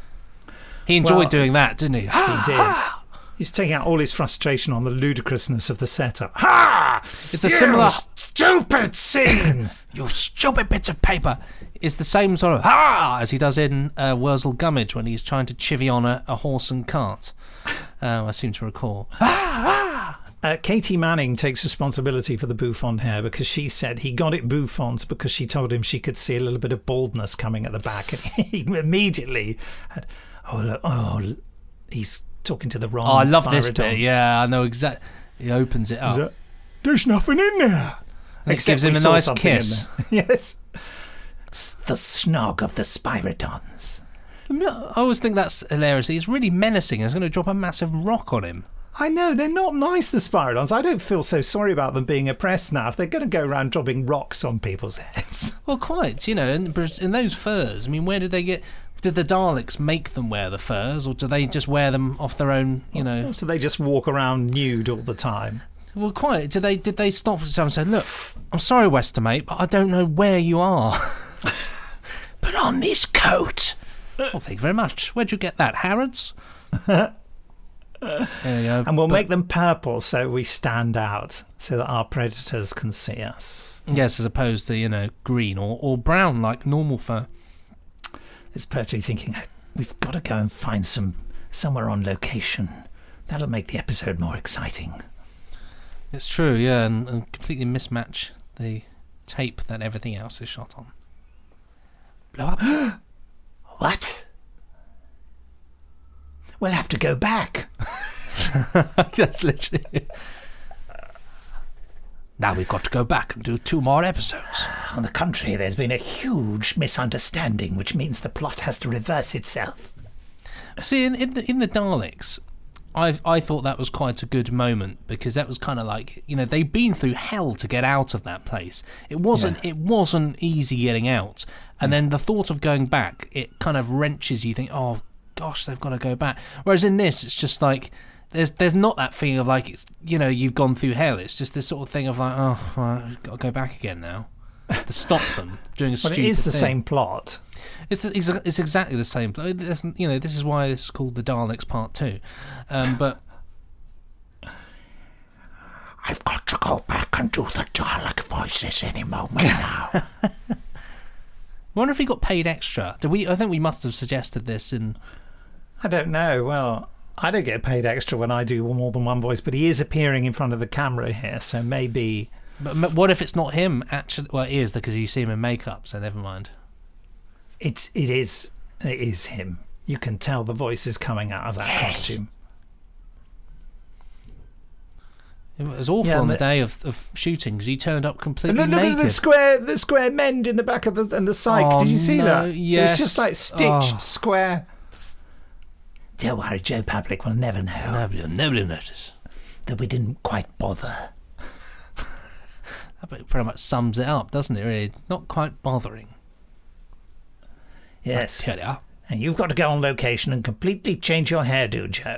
He enjoyed doing that, didn't he? He did. He's taking out all his frustration on the ludicrousness of the setup. Ha! It's a similar stupid scene. You stupid bits of paper. It's the same sort of ha as he does in Wurzel Gummidge when he's trying to chivvy on a horse and cart. I seem to recall. Katie Manning takes responsibility for the bouffant hair because she said he got it bouffant because she told him she could see a little bit of baldness coming at the back, and he immediately had, he's talking to the wrong. Oh, I love Spyridon. this bit. Yeah, I know exactly. He opens it up. There's nothing in there. And it gives him a nice kiss. Yes. The snog of the Spyridons. I always think that's hilarious. He's really menacing. He's going to drop a massive rock on him. I know, they're not nice, the Spyridons. I don't feel so sorry about them being oppressed now if they're going to go around dropping rocks on people's heads. Well, quite, in those furs, I mean, where did they get... Did the Daleks make them wear the furs, or do they just wear them off their own, So they just walk around nude all the time? Well, quite. Did they stop and say, look, I'm sorry, Westermate, but I don't know where you are. Put on this coat. Well, thank you very much. Where'd you get that, Harrods? There you go. And we'll make them purple so we stand out, so that our predators can see us. Yes, as opposed to, green or brown like normal fur. It's perpetually thinking, we've got to go and find somewhere on location. That'll make the episode more exciting. It's true, yeah, and completely mismatch the tape that everything else is shot on. Blow up. What? We'll have to go back. That's literally... Now we've got to go back and do 2 more episodes. On the contrary, there's been a huge misunderstanding, which means the plot has to reverse itself. See, in the Daleks, I thought that was quite a good moment, because that was kind of like, they'd been through hell to get out of that place. It wasn't easy getting out, and then the thought of going back, it kind of wrenches you. You think, oh gosh, they've got to go back. Whereas in this, it's just like there's not that feeling of like it's you've gone through hell. It's just this sort of thing of like, oh, well, I've got to go back again now to stop them doing a stupid thing. It is the same plot. It's exactly the same. This is why this is called the Daleks Part 2. But I've got to go back and do the Dalek voices any moment now. I wonder if he got paid extra. I think we must have suggested this in... I don't know. Well, I don't get paid extra when I do more than one voice, but he is appearing in front of the camera here, so maybe... But what if it's not him, actually? Well, it is, because you see him in makeup, so never mind. It is him. You can tell the voice is coming out of that costume. It was awful on the day of shooting, because he turned up completely naked. naked. The square mend in the back of the psych. Did you see that? Yes. It's just like stitched square. Don't worry, Joe Public will never know. Nobody will never notice that we didn't quite bother. That pretty much sums it up, doesn't it? Really, not quite bothering. Yes. Here they are. And you've got to go on location and completely change your hairdo, Joe.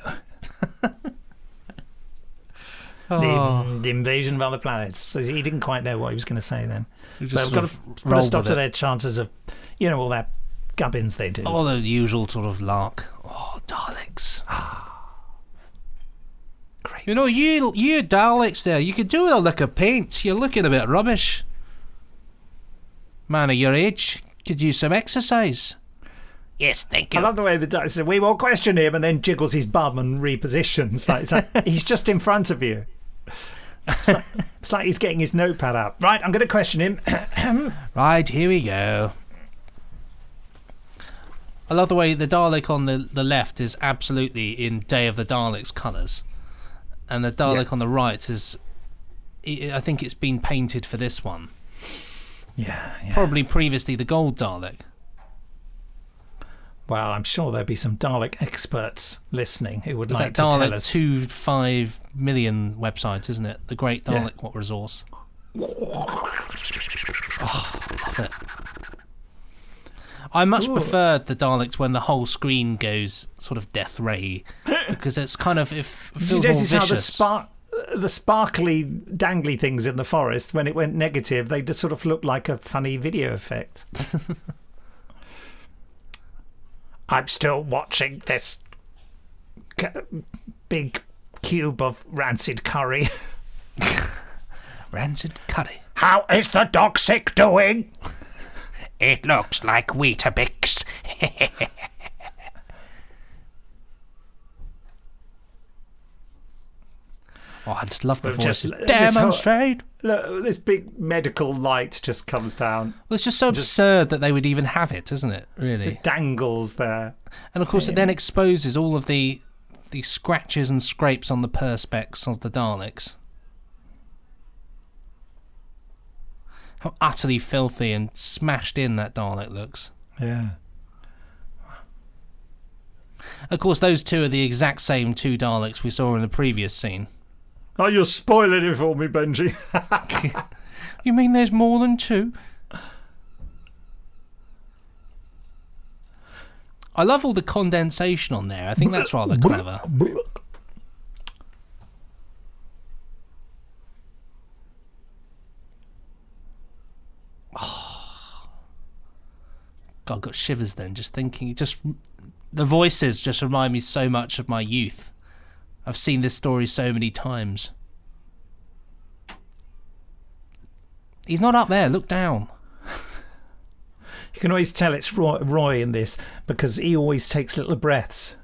The invasion of other planets. So he didn't quite know what he was going to say then. But we've got to put a stop to their chances of, all that gubbins they do. All the usual sort of lark. Oh, Daleks. Great. You Daleks there, you could do with a lick of paint. You're looking a bit rubbish. Man of your age could use some exercise. Yes, thank you. I love the way the Daleks said, we will question him, and then jiggles his bum and repositions. It's like he's just in front of you. It's like he's getting his notepad out. Right, I'm going to question him. Right, here we go. I love the way the Dalek on the left is absolutely in Day of the Daleks colours. And the Dalek on the right is... I think it's been painted for this one. Yeah. Probably previously the gold Dalek. Well, I'm sure there'd be some Dalek experts listening who would like to tell us. Dalek 25 million website, isn't it? The Great Dalek What Resource. Love it. I much preferred the Daleks when the whole screen goes sort of death ray, because it's kind of it feels more vicious. How the sparkly dangly things in the forest, when it went negative, they just sort of looked like a funny video effect. I'm still watching this big cube of rancid curry. Rancid curry. How is the dog sick doing? It looks like Weetabix. Oh, I just love the voices. Demonstrate. Look, this big medical light just comes down. Well, it's just so absurd that they would even have it, isn't it? Really. It dangles there. And of course, it then exposes all of the scratches and scrapes on the perspex of the Daleks. How utterly filthy and smashed in that Dalek looks. Yeah. Of course, those two are the exact same two Daleks we saw in the previous scene. Oh, you're spoiling it for me, Benji. You mean there's more than two? I love all the condensation on there. I think that's rather clever. Oh. God, I got shivers then, just thinking. Just the voices just remind me so much of my youth. I've seen this story so many times. He's not up there, look down. You can always tell it's Roy in this because he always takes little breaths.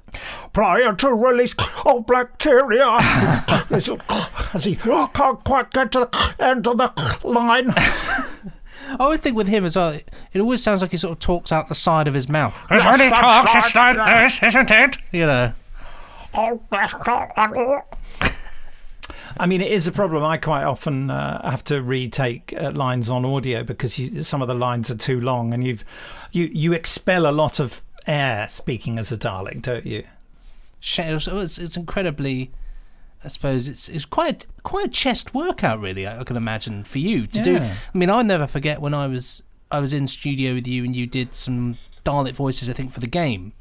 Prior to release of bacteria, as he can't quite get to the end of the line. I always think with him as well, it always sounds like he sort of talks out the side of his mouth. When he talks, it's like this, isn't it? You know. I mean, it is a problem. I quite often have to retake lines on audio because some of the lines are too long, and you expel a lot of air speaking as a Dalek, don't you? It's incredibly. I suppose it's quite a chest workout, really. I can imagine for you to do. I mean, I'll never forget when I was in studio with you and you did some Dalek voices, I think, for the game.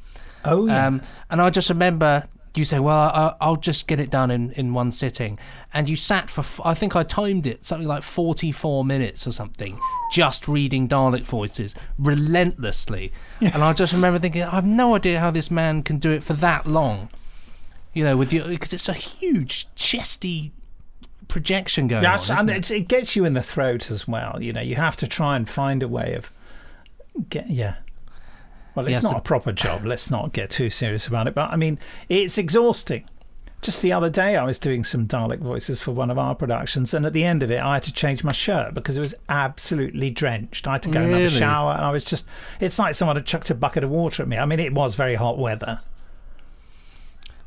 Oh yes. And I just remember. You say, well, I'll just get it done in one sitting. And you sat for, I think I timed it, something like 44 minutes or something, just reading Dalek voices relentlessly. Yes. And I just remember thinking, I have no idea how this man can do it for that long. You know, because it's a huge, chesty projection going on. Yes, and it gets you in the throat as well. You know, you have to try and find a way of Well, it's not a proper job. Let's not get too serious about it. But, I mean, it's exhausting. Just the other day, I was doing some Dalek voices for one of our productions, and at the end of it, I had to change my shirt because it was absolutely drenched. I had to go and have a shower, and I was just... It's like someone had chucked a bucket of water at me. I mean, it was very hot weather.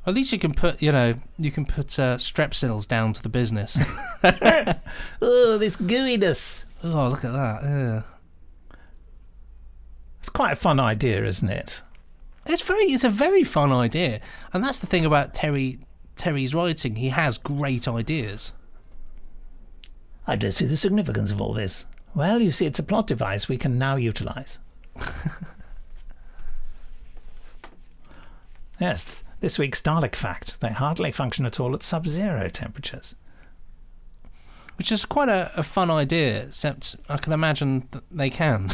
At least you can put, Strepsils down to the business. Oh, this gooiness. Oh, look at that. Yeah. It's quite a fun idea, isn't it? It's a very fun idea, and that's the thing about Terry's writing. He has great ideas. I don't see the significance of all this. Well, you see, it's a plot device we can now utilise. Yes, this week's Dalek fact: they hardly function at all at sub-zero temperatures. Which is quite a fun idea, except I can imagine that they can.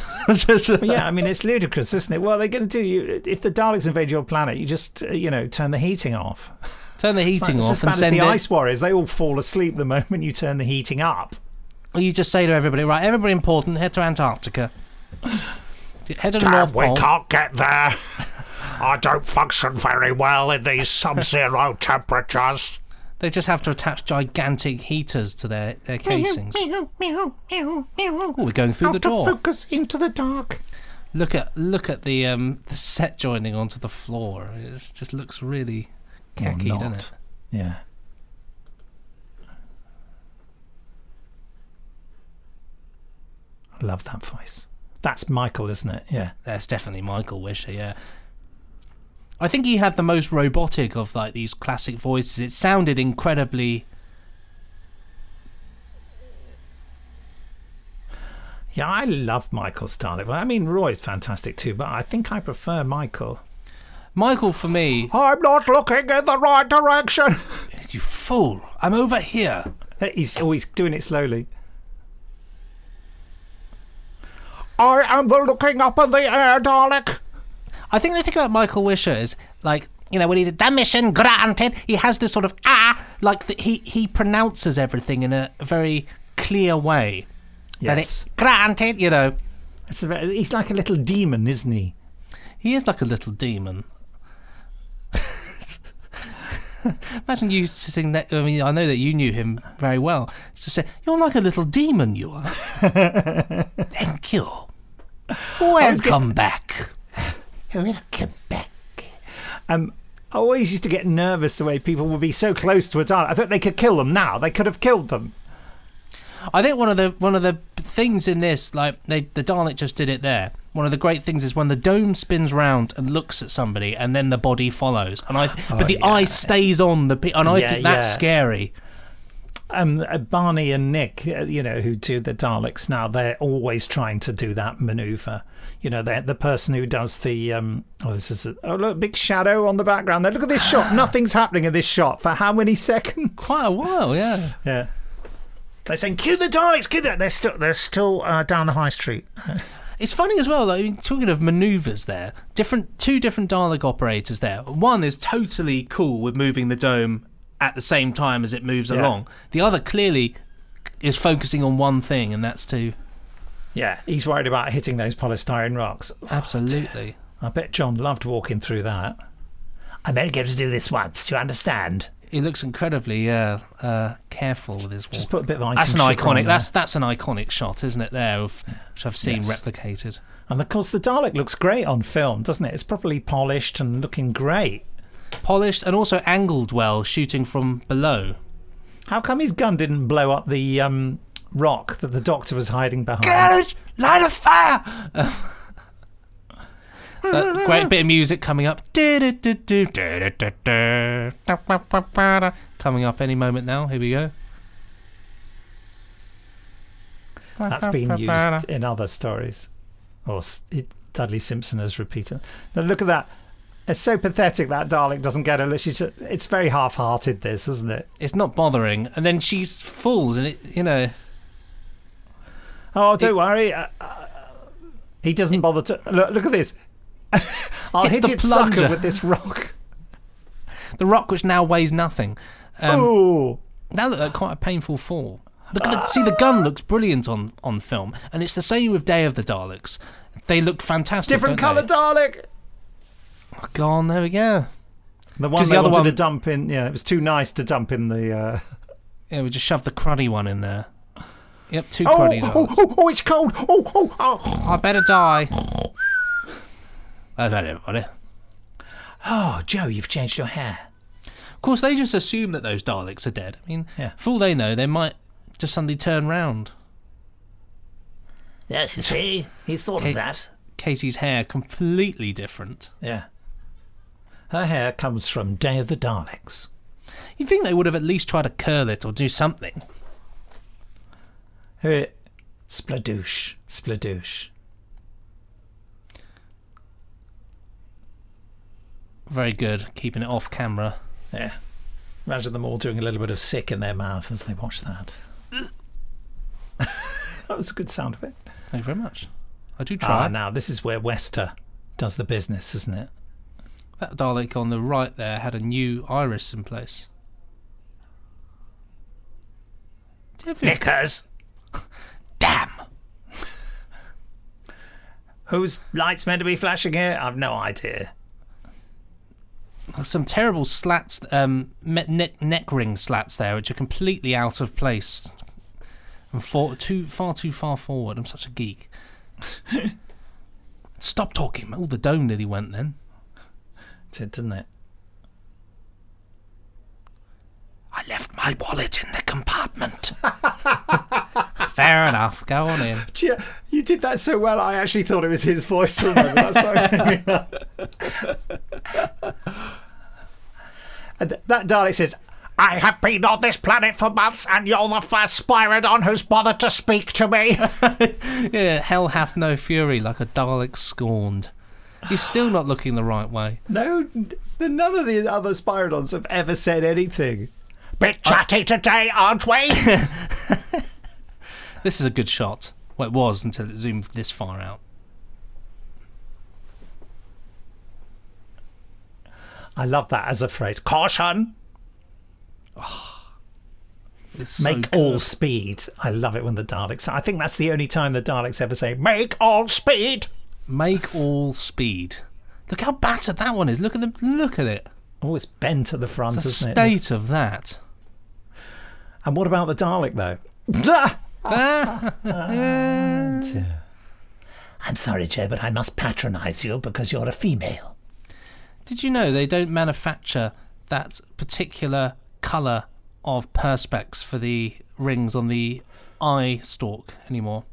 Yeah, I mean, it's ludicrous, isn't it? Well, they're going to do... If the Daleks invade your planet, you just, turn the heating off. Turn the heating off and send the Ice Warriors. They all fall asleep the moment you turn the heating up. Or you just say to everybody, right, everybody important, head to Antarctica. Head to the North Pole. We can't get there. I don't function very well in these sub-zero temperatures. They just have to attach gigantic heaters to their casings. Oh, we're going through the door. Focus into the dark. Look at the set joining onto the floor. It just looks really khaki, doesn't it? Yeah. I love that voice. That's Michael, isn't it? Yeah. That's definitely Michael Wisher, yeah. I think he had the most robotic of like these classic voices. It sounded incredibly... Yeah, I love Michael's Dalek. I mean, Roy's fantastic too, but I think I prefer Michael. Michael, for me... I'm not looking in the right direction. You fool. I'm over here. He's always doing it slowly. I am looking up in the air, Dalek. I think the thing about Michael Wisher is, like, when he did the mission granted, he has this sort of like he pronounces everything in a very clear way. Yes. Then granted, He's like a little demon, isn't he? he is like a little demon. Imagine you sitting there. I mean, I know that you knew him very well. Just say, "You're like a little demon, you are." Thank you. Welcome back. Welcome back. I always used to get nervous the way people would be so close to a Dalek. I thought they could kill them now. They could have killed them. I think one of the things in this, like the Dalek just did it there. One of the great things is when the dome spins round and looks at somebody, and then the body follows. And but the eye stays on the. And I think that's scary. Barney and Nick, who do the Daleks now, they're always trying to do that manoeuvre. They're the person who does the. Look, big shadow on the background there. Look at this shot. Nothing's happening in this shot for how many seconds? Quite a while, yeah. Yeah. They're saying, "Cue the Daleks, cue that." They're still down the high street. It's funny as well, though, talking of manoeuvres there, two different Dalek operators there. One is totally cool with moving the dome at the same time as it moves along. The other clearly is focusing on one thing, and that's to... Yeah, he's worried about hitting those polystyrene rocks. Absolutely. I bet John loved walking through that. I better get to do this once, you understand? He looks incredibly careful with his walk. Just put a bit of ice. That's an iconic. That's an iconic shot, isn't it? There, which I've seen replicated. And of course, the Dalek looks great on film, doesn't it? It's properly polished and looking great. Polished and also angled well, shooting from below. How come his gun didn't blow up the rock that the Doctor was hiding behind? Garage, light a fire! That great bit of music coming up. Coming up any moment now. Here we go. That's been used in other stories. Or Dudley Simpson has repeated. Now look at that. It's so pathetic that Dalek doesn't get her. It's very half-hearted, this, isn't it? It's not bothering. And then she falls and it. Oh, don't worry. He doesn't bother to... Look at this. I'll hit its sucker with this rock. The rock which now weighs nothing. Oh, that looked like quite a painful fall. See, the gun looks brilliant on film, and it's the same with Day of the Daleks. They look fantastic. Different colour Dalek. Oh, go on, there we go. The one they wanted to dump in. Yeah, it was too nice to dump in the. Yeah, we just shoved the cruddy one in there. Yep, two cruddy. Oh, it's cold. Oh. I better die. Hello, everybody. Oh, Joe, you've changed your hair. Of course, they just assume that those Daleks are dead. I mean, for all they know, they might just suddenly turn round. Yes, you see, he's thought of that. Katie's hair completely different. Yeah. Her hair comes from Day of the Daleks. You'd think they would have at least tried to curl it or do something. Spladoosh. Very good, keeping it off camera. Yeah. Imagine them all doing a little bit of sick in their mouth as they watch that. That was a good sound of it. Thank you very much. I do try. Now this is where Wester does the business, isn't it? That Dalek on the right there had a new iris in place. Knickers! Damn! Whose light's meant to be flashing here? I've no idea. Some terrible slats, neck ring slats there, which are completely out of place and far too far forward. I'm such a geek. Stop talking. Oh, the dome nearly went then. It did, didn't it? I left my wallet in the compartment. Fair enough. Go on in. Yeah, you did that so well. I actually thought it was his voice. That's why And that Dalek says, I have been on this planet for months, and you're the first Spyridon who's bothered to speak to me. Yeah, hell hath no fury, like a Dalek scorned. He's still not looking the right way. No, none of the other Spyridons have ever said anything. Bit chatty today, aren't we? This is a good shot. Well, it was until it zoomed this far out. I love that as a phrase. Caution! Oh. It's so Make good. all speed. I love it when the Daleks... I think that's the only time the Daleks ever say, make all speed. Make all speed. Look how battered that one is. Look at it. Oh, it's bent at the front, The isn't it? state of that. And what about the Dalek, though? I'm sorry, Joe, but I must patronise you because you're a female. Did you know they don't manufacture that particular colour of perspex for the rings on the eye stalk anymore?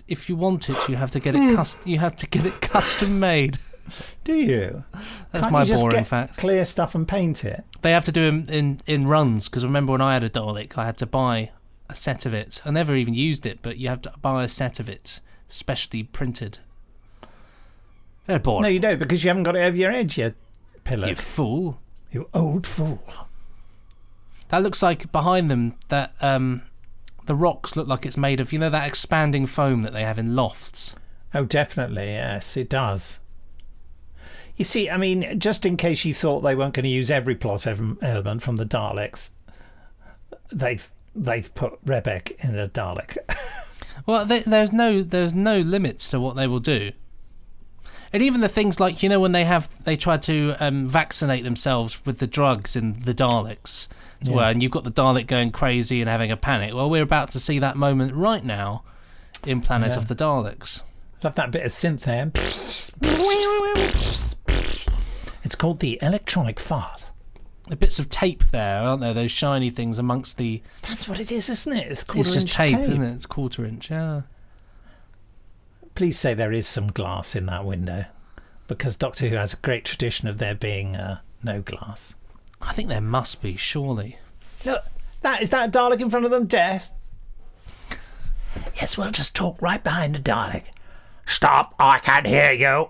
If you want it, you have to get it custom made. Do you? That's Can't my you just boring get fact. Clear stuff and paint it. They have to do them in runs, because remember when I had a Dalek, I had to buy a set of it. I never even used it, but you have to buy a set of it, specially printed. Very boring. No, you don't, because you haven't got it over your edge, you pillow. You fool. You old fool. That looks like behind them that the rocks look like it's made of, you know, that expanding foam that they have in lofts. Oh, definitely, yes, it does. You see, I mean, just in case you thought they weren't going to use every plot element from the Daleks, they've put Rebek in a Dalek. Well, there's no limits to what they will do. And even the things like, you know, when they try to vaccinate themselves with the drugs in the Daleks, Yeah. well, and you've got the Dalek going crazy and having a panic. Well, we're about to see that moment right now in Planet of the Daleks. Love that bit of synth there. It's called the electronic fart. The bits of tape there, aren't there? Those shiny things amongst the... That's what it is, isn't it? It's It's just tape, isn't it? It's quarter inch, yeah. Please say there is some glass in that window, because Doctor Who has a great tradition of there being no glass. I think there must be, surely. Look, is that a Dalek in front of them? Death? Yes, we'll just talk right behind the Dalek. Stop, I can't hear you.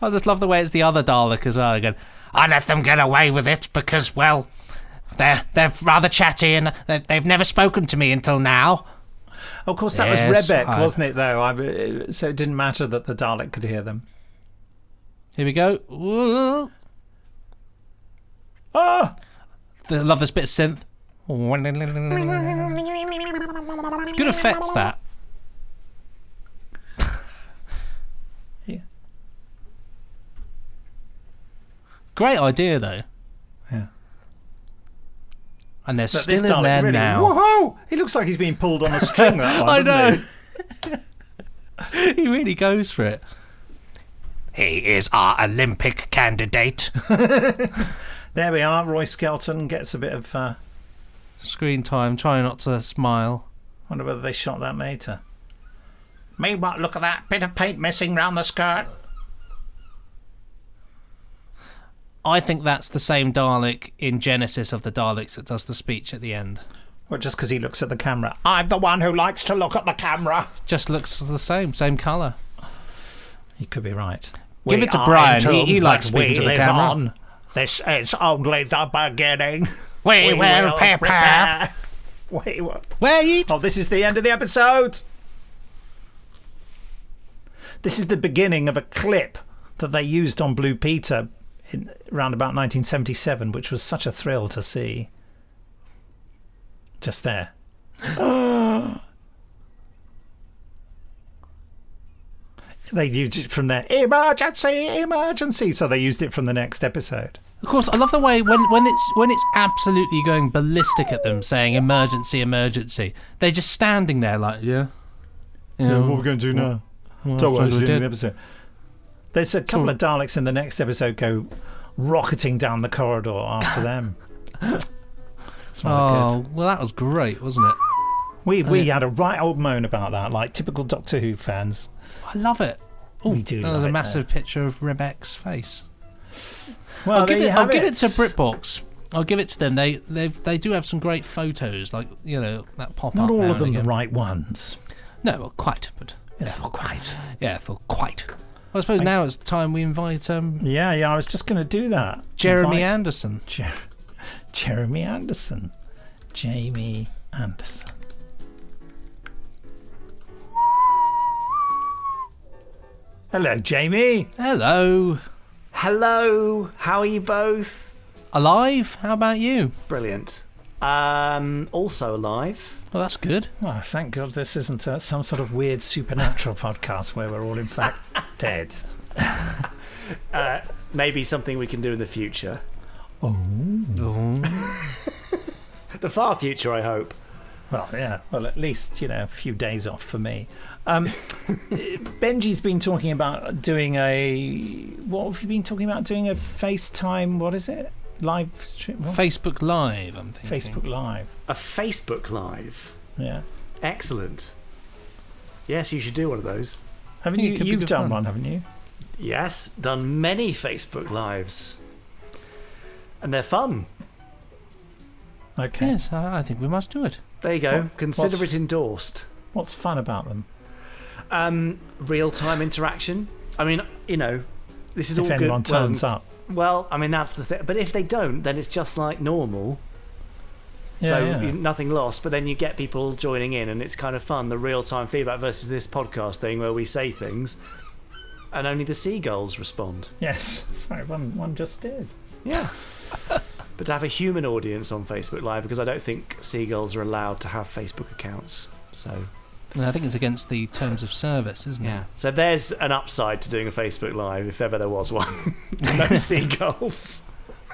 I just love the way it's the other Dalek as well. Again, I let them get away with it because, well, they're rather chatty and they've never spoken to me until now. Of course, that Yes, was Rebek, fine. wasn't it, though? So it didn't matter that the Dalek could hear them. here we go. Whoa. Ah! I love this bit of synth. Good effects, that. Yeah. Great idea, though. Yeah. And they're But this still in Dalek there really, now. Whoa! He looks like he's being pulled on a string, that one, I doesn't know. He really goes for it. He is our Olympic candidate. There we are. Roy Skelton gets a bit of... Screen time, trying not to smile. wonder whether they shot that later. Me, what? Look at that bit of paint missing round the skirt. I think that's the same Dalek in Genesis of the Daleks that does the speech at the end. Or just because he looks at the camera. I'm the one who likes to look at the camera. Just looks the same colour. You could be right. Give it to Brian. He entombed, likes but speaking we to the live camera. on. This is only the beginning. We will prepare. prepare. Wait, what? Wait! Oh, this is the end of the episode. This is the beginning of a clip that they used on Blue Peter in around about 1977, which was such a thrill to see. Just there. They used it from there. Emergency, emergency. So they used it from the next episode. Of course, I love the way when it's absolutely going ballistic at them, saying emergency, emergency. They're just standing there like, yeah. What are we going to do now? Well, Don't worry, I it's suppose the we end of did. the episode. There's a couple of Daleks in the next episode go rocketing down the corridor after them. It's rather good. Oh, well, that was great, wasn't it? We had a right old moan about that, like typical Doctor Who fans. I love it. Ooh, We do There's like a massive picture of Rebek's face. Well, I'll give there you it. have I'll give it to BritBox. I'll give it to them. They do have some great photos, like, you know, that pop Not up. all now of them and the again. right ones. No, well, quite, but Yes, well, quite. yeah, for quite. Well, I suppose now it's time we invite Yeah, I was just going to do that. Jeremy Invite Anderson. Jeremy Anderson. Jamie Anderson. Hello, Jamie. Hello. Hello, how are you both? Alive? How about you? Brilliant. Also alive. Well, that's good. Oh, thank God this isn't some sort of weird supernatural podcast where we're all in fact dead. Maybe something we can do in the future. Oh. The far future, I hope. Well, yeah. Well, at least, a few days off for me. Benji's been talking about doing what have you been talking about? Doing a FaceTime, what is it? Live stream? What? Facebook Live, I'm thinking. Facebook Live. A Facebook Live. Yeah. Excellent. Yes, you should do one of those. Haven't I think it you? could be You've good done fun. one, haven't you? Yes, done many Facebook Lives. And they're fun. Okay. Yes, I think we must do it. There you go. Consider what's- it endorsed. What's fun about them? Real-time interaction. I mean, this is If all good. anyone turns up. Well, I mean, that's the thing. But if they don't, then it's just like normal. So nothing lost, but then you get people joining in and it's kind of fun, the real-time feedback versus this podcast thing where we say things and only the seagulls respond. Yes. Sorry, one just did. Yeah. But to have a human audience on Facebook Live, because I don't think seagulls are allowed to have Facebook accounts. So And I think it's against the terms of service, isn't yeah. So there's an upside to doing a Facebook Live, if ever there was one. No seagulls.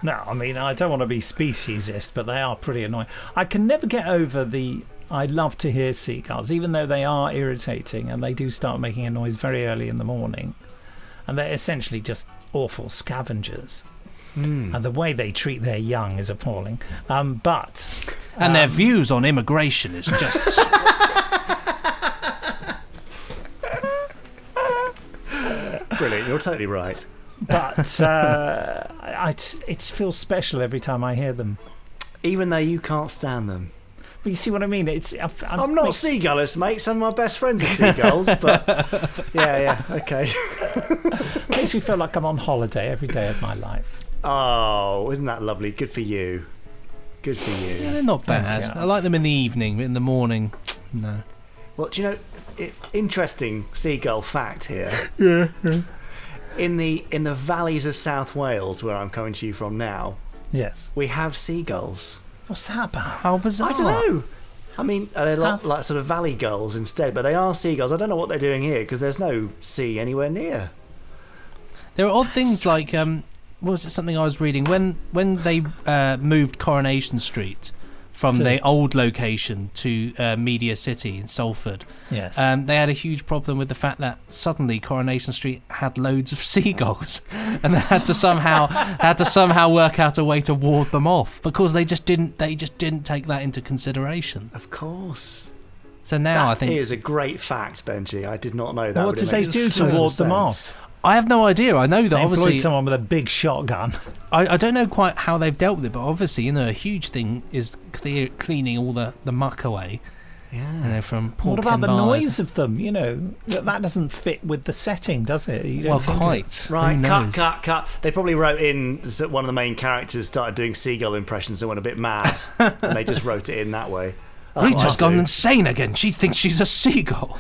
No, I mean, I don't want to be speciesist, but they are pretty annoying. I can never get over I love to hear seagulls, even though they are irritating and they do start making a noise very early in the morning. And they're essentially just awful scavengers. And the way they treat their young is appalling. And their views on immigration is just... Brilliant, you're totally right. But it feels special every time I hear them. Even though you can't stand them. But you see what I mean? I'm not seagullist, mate. Some of my best friends are seagulls, but yeah, okay. Makes me feel like I'm on holiday every day of my life. Oh, isn't that lovely? Good for you. Good for you. Yeah, they're not bad. you. I like them in the evening, but in the morning, no. Well, do you know, interesting seagull fact here. Yeah. In the valleys of South Wales, where I'm coming to you from now, Yes. we have seagulls. What's that about? How bizarre. I don't know. I mean, they're like sort of valley gulls instead, but they are seagulls. I don't know what they're doing here because there's no sea anywhere near. There are odd things like, was it something I was reading? When they moved Coronation Street from the old location to Media City in Salford, Yes. they had a huge problem with the fact that suddenly Coronation Street had loads of seagulls, and they had to somehow work out a way to ward them off because they just didn't take that into consideration. Of course. So now I think is a great fact, Benji. I did not know that. What but did it they makes do to total ward them sense. off? I have no idea. I know that They obviously employed someone with a big shotgun. I don't know quite how they've dealt with it, but obviously, a huge thing is cleaning all the muck away. Yeah. From poor What about Ken the Barnes. noise of them? That doesn't fit with the setting, does it? You don't Well, think quite. Right, Who knows? cut. They probably wrote in that one of the main characters started doing seagull impressions and went a bit mad, and they just wrote it in that way. That's what Rita's I gone do. insane again. She thinks she's a seagull.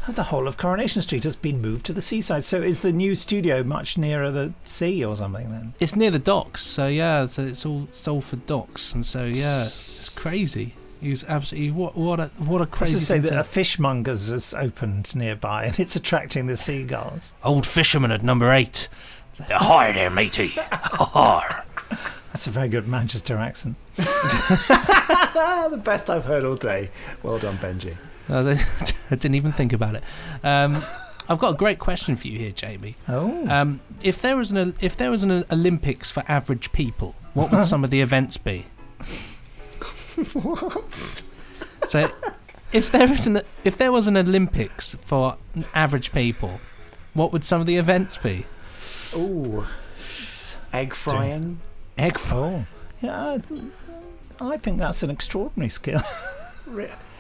The whole of Coronation Street has been moved to the seaside. So is the new studio much nearer the sea or something then? It's near the docks, so it's all Salford docks, and so it's crazy. He's absolutely what a I crazy should say thing that to- a fishmonger's has opened nearby and it's attracting the seagulls. Old fisherman at number 8. Hi there, matey. Har. That's a very good Manchester accent. The best I've heard all day. Well done, Benji. I didn't even think about it. I've got a great question for you here, Jamie. Oh. If there was an Olympics for average people, what would some of the events be? What? So, if there was an Olympics for average people, what would some of the events be? Ooh. Egg frying. Egg fry. Yeah, I think that's an extraordinary skill.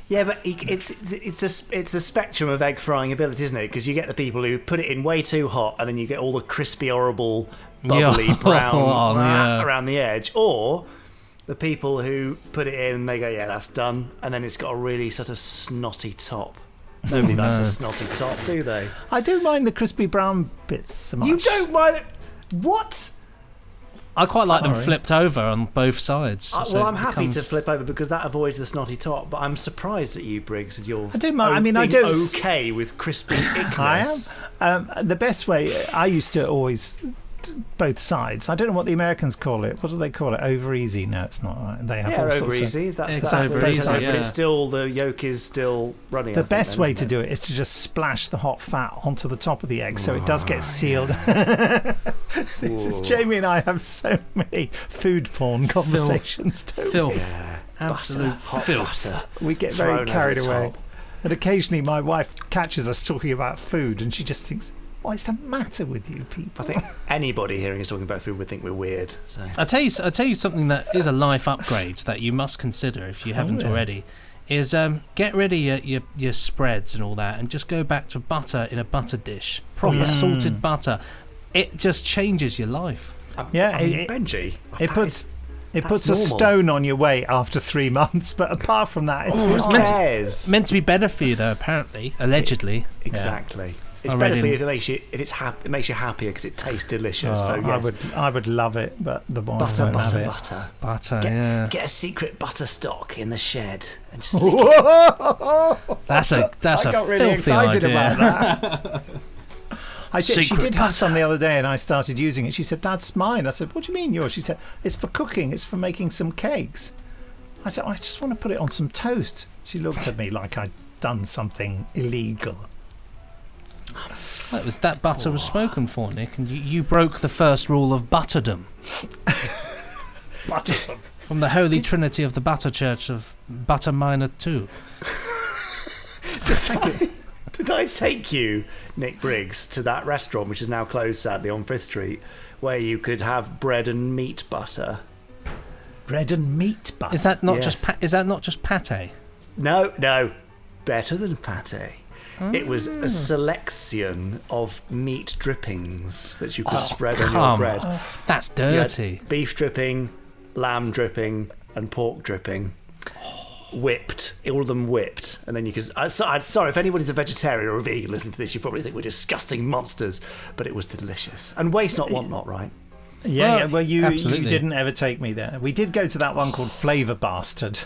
Yeah, but it's the spectrum of egg frying ability, isn't it? Because you get the people who put it in way too hot, and then you get all the crispy, horrible, bubbly Yeah. brown Yeah. around the edge, or the people who put it in and they go, yeah, that's done, and then it's got a really sort of snotty top. Nobody likes a snotty top, do they? I do mind the crispy brown bits so much. You don't mind it? What? I quite like them flipped over on both sides. Well, I'm happy to flip over because that avoids the snotty top. But I'm surprised at you, Briggs, with your. I do mind. I mean, I don't. Okay with crispy ickness. I am. The best way. I used to always. Both sides. I don't know what the Americans call it. What do they call it? Over easy? No, it's not right. They have all over sorts easy. of... That's over easy, but it's still, the yolk is still running. The best way to do it is to just splash the hot fat onto the top of the egg so it does get sealed. This is Jamie and I have so many food porn conversations. Filth. Yeah. Absolute hot filth. butter. We get very carried away. And occasionally my wife catches us talking about food and she just thinks, what is the matter with you people? I think anybody hearing us talking about food would think we're weird. So I'll tell you something that is a life upgrade that you must consider if you haven't already. Is get rid of your spreads and all that, and just go back to butter in a butter dish, proper salted butter. It just changes your life. Benji, It puts a stone on your weight after 3 months, but apart from that, it's meant to be better for you though. Apparently, allegedly. Exactly. Yeah. It's better for you if it makes you happier because it tastes delicious. So yes. I would love it, but the wife won't have it. Butter. Get a secret butter stock in the shed and just That's a I got really excited about that. She did have some the other day, and I started using it. She said, "That's mine." I said, "What do you mean yours?" She said, "It's for cooking. It's for making some cakes." I said, "I just want to put it on some toast." She looked at me like I'd done something illegal. That butter was spoken for, Nick, and you broke the first rule of butterdom. Butterdom. From the Holy Trinity of the Butter Church of Butter Minor 2. Did I take you, Nick Briggs, to that restaurant, which is now closed, sadly, on 5th Street, where you could have bread and meat butter? Bread and meat butter? Is that not just pate? No. Better than pate. It was a selection of meat drippings that you could spread on your bread. That's dirty. Beef dripping, lamb dripping, and pork dripping. Whipped, all of them whipped, and then you could. Sorry, if anybody's a vegetarian or a vegan listening to this, you probably think we're disgusting monsters, but it was delicious. And waste not, want not, right? Yeah. Well, you didn't ever take me there. We did go to that one called Flavour Bastard.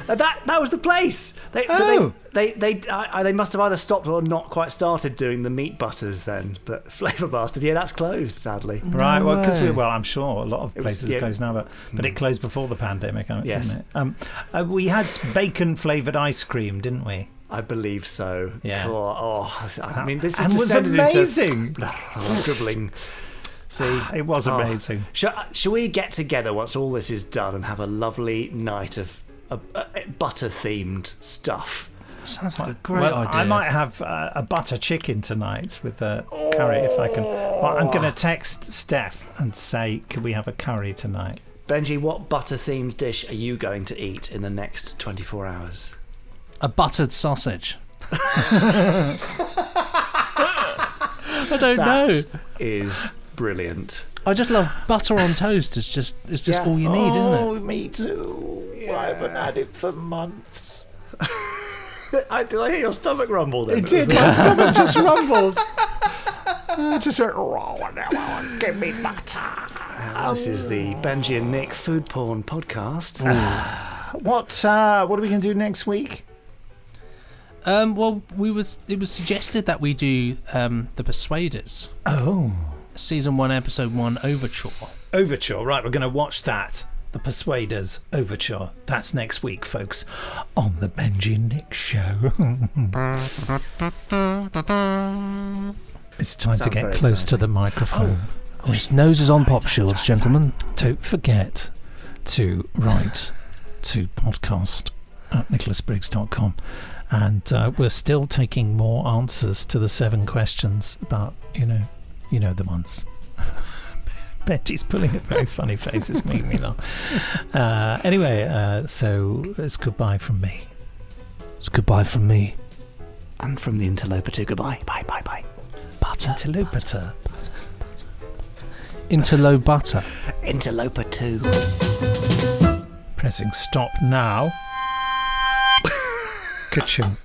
That was the place. They must have either stopped or not quite started doing the meat butters then. But Flavour Bastard, that's closed, sadly. Right. Well, because I'm sure a lot of places are closed now, but it closed before the pandemic, didn't it? We had bacon flavoured ice cream, didn't we? I believe so. Yeah. This was amazing. Dribbling. See, it was amazing. Shall we get together once all this is done and have a lovely night of butter-themed stuff? Sounds like a great idea. I might have a butter chicken tonight with a curry if I can. Well, I'm going to text Steph and say, can we have a curry tonight? Benji, what butter-themed dish are you going to eat in the next 24 hours? A buttered sausage. I don't know. That is brilliant. I just love butter on toast. It's just all you need, isn't it? Oh, me too. Yeah. I haven't had it for months. Did I hear your stomach rumble then? It did. My stomach just rumbled. I just went, give me butter. This is the Benji and Nick Food Porn Podcast. What are we going to do next week? Well, it was suggested that we do The Persuaders. Oh. Season 1, Episode 1, Overture. Overture, right, we're going to watch that. The Persuaders Overture. That's next week, folks, on the Benji and Nick Show. It's time to get close to the microphone. His nose is on pop shields, gentlemen. Don't forget to write to podcast@nicholasbriggs.com. And we're still taking more answers to the 7 questions about, you know the ones. Benji's pulling a very funny face. It's making me laugh. Anyway, so it's goodbye from me. It's goodbye from me. And from the interloper too. Goodbye. Bye. Butter. Interloper. Interlope butter. Interloper 2. Pressing stop now. Ka-chunk.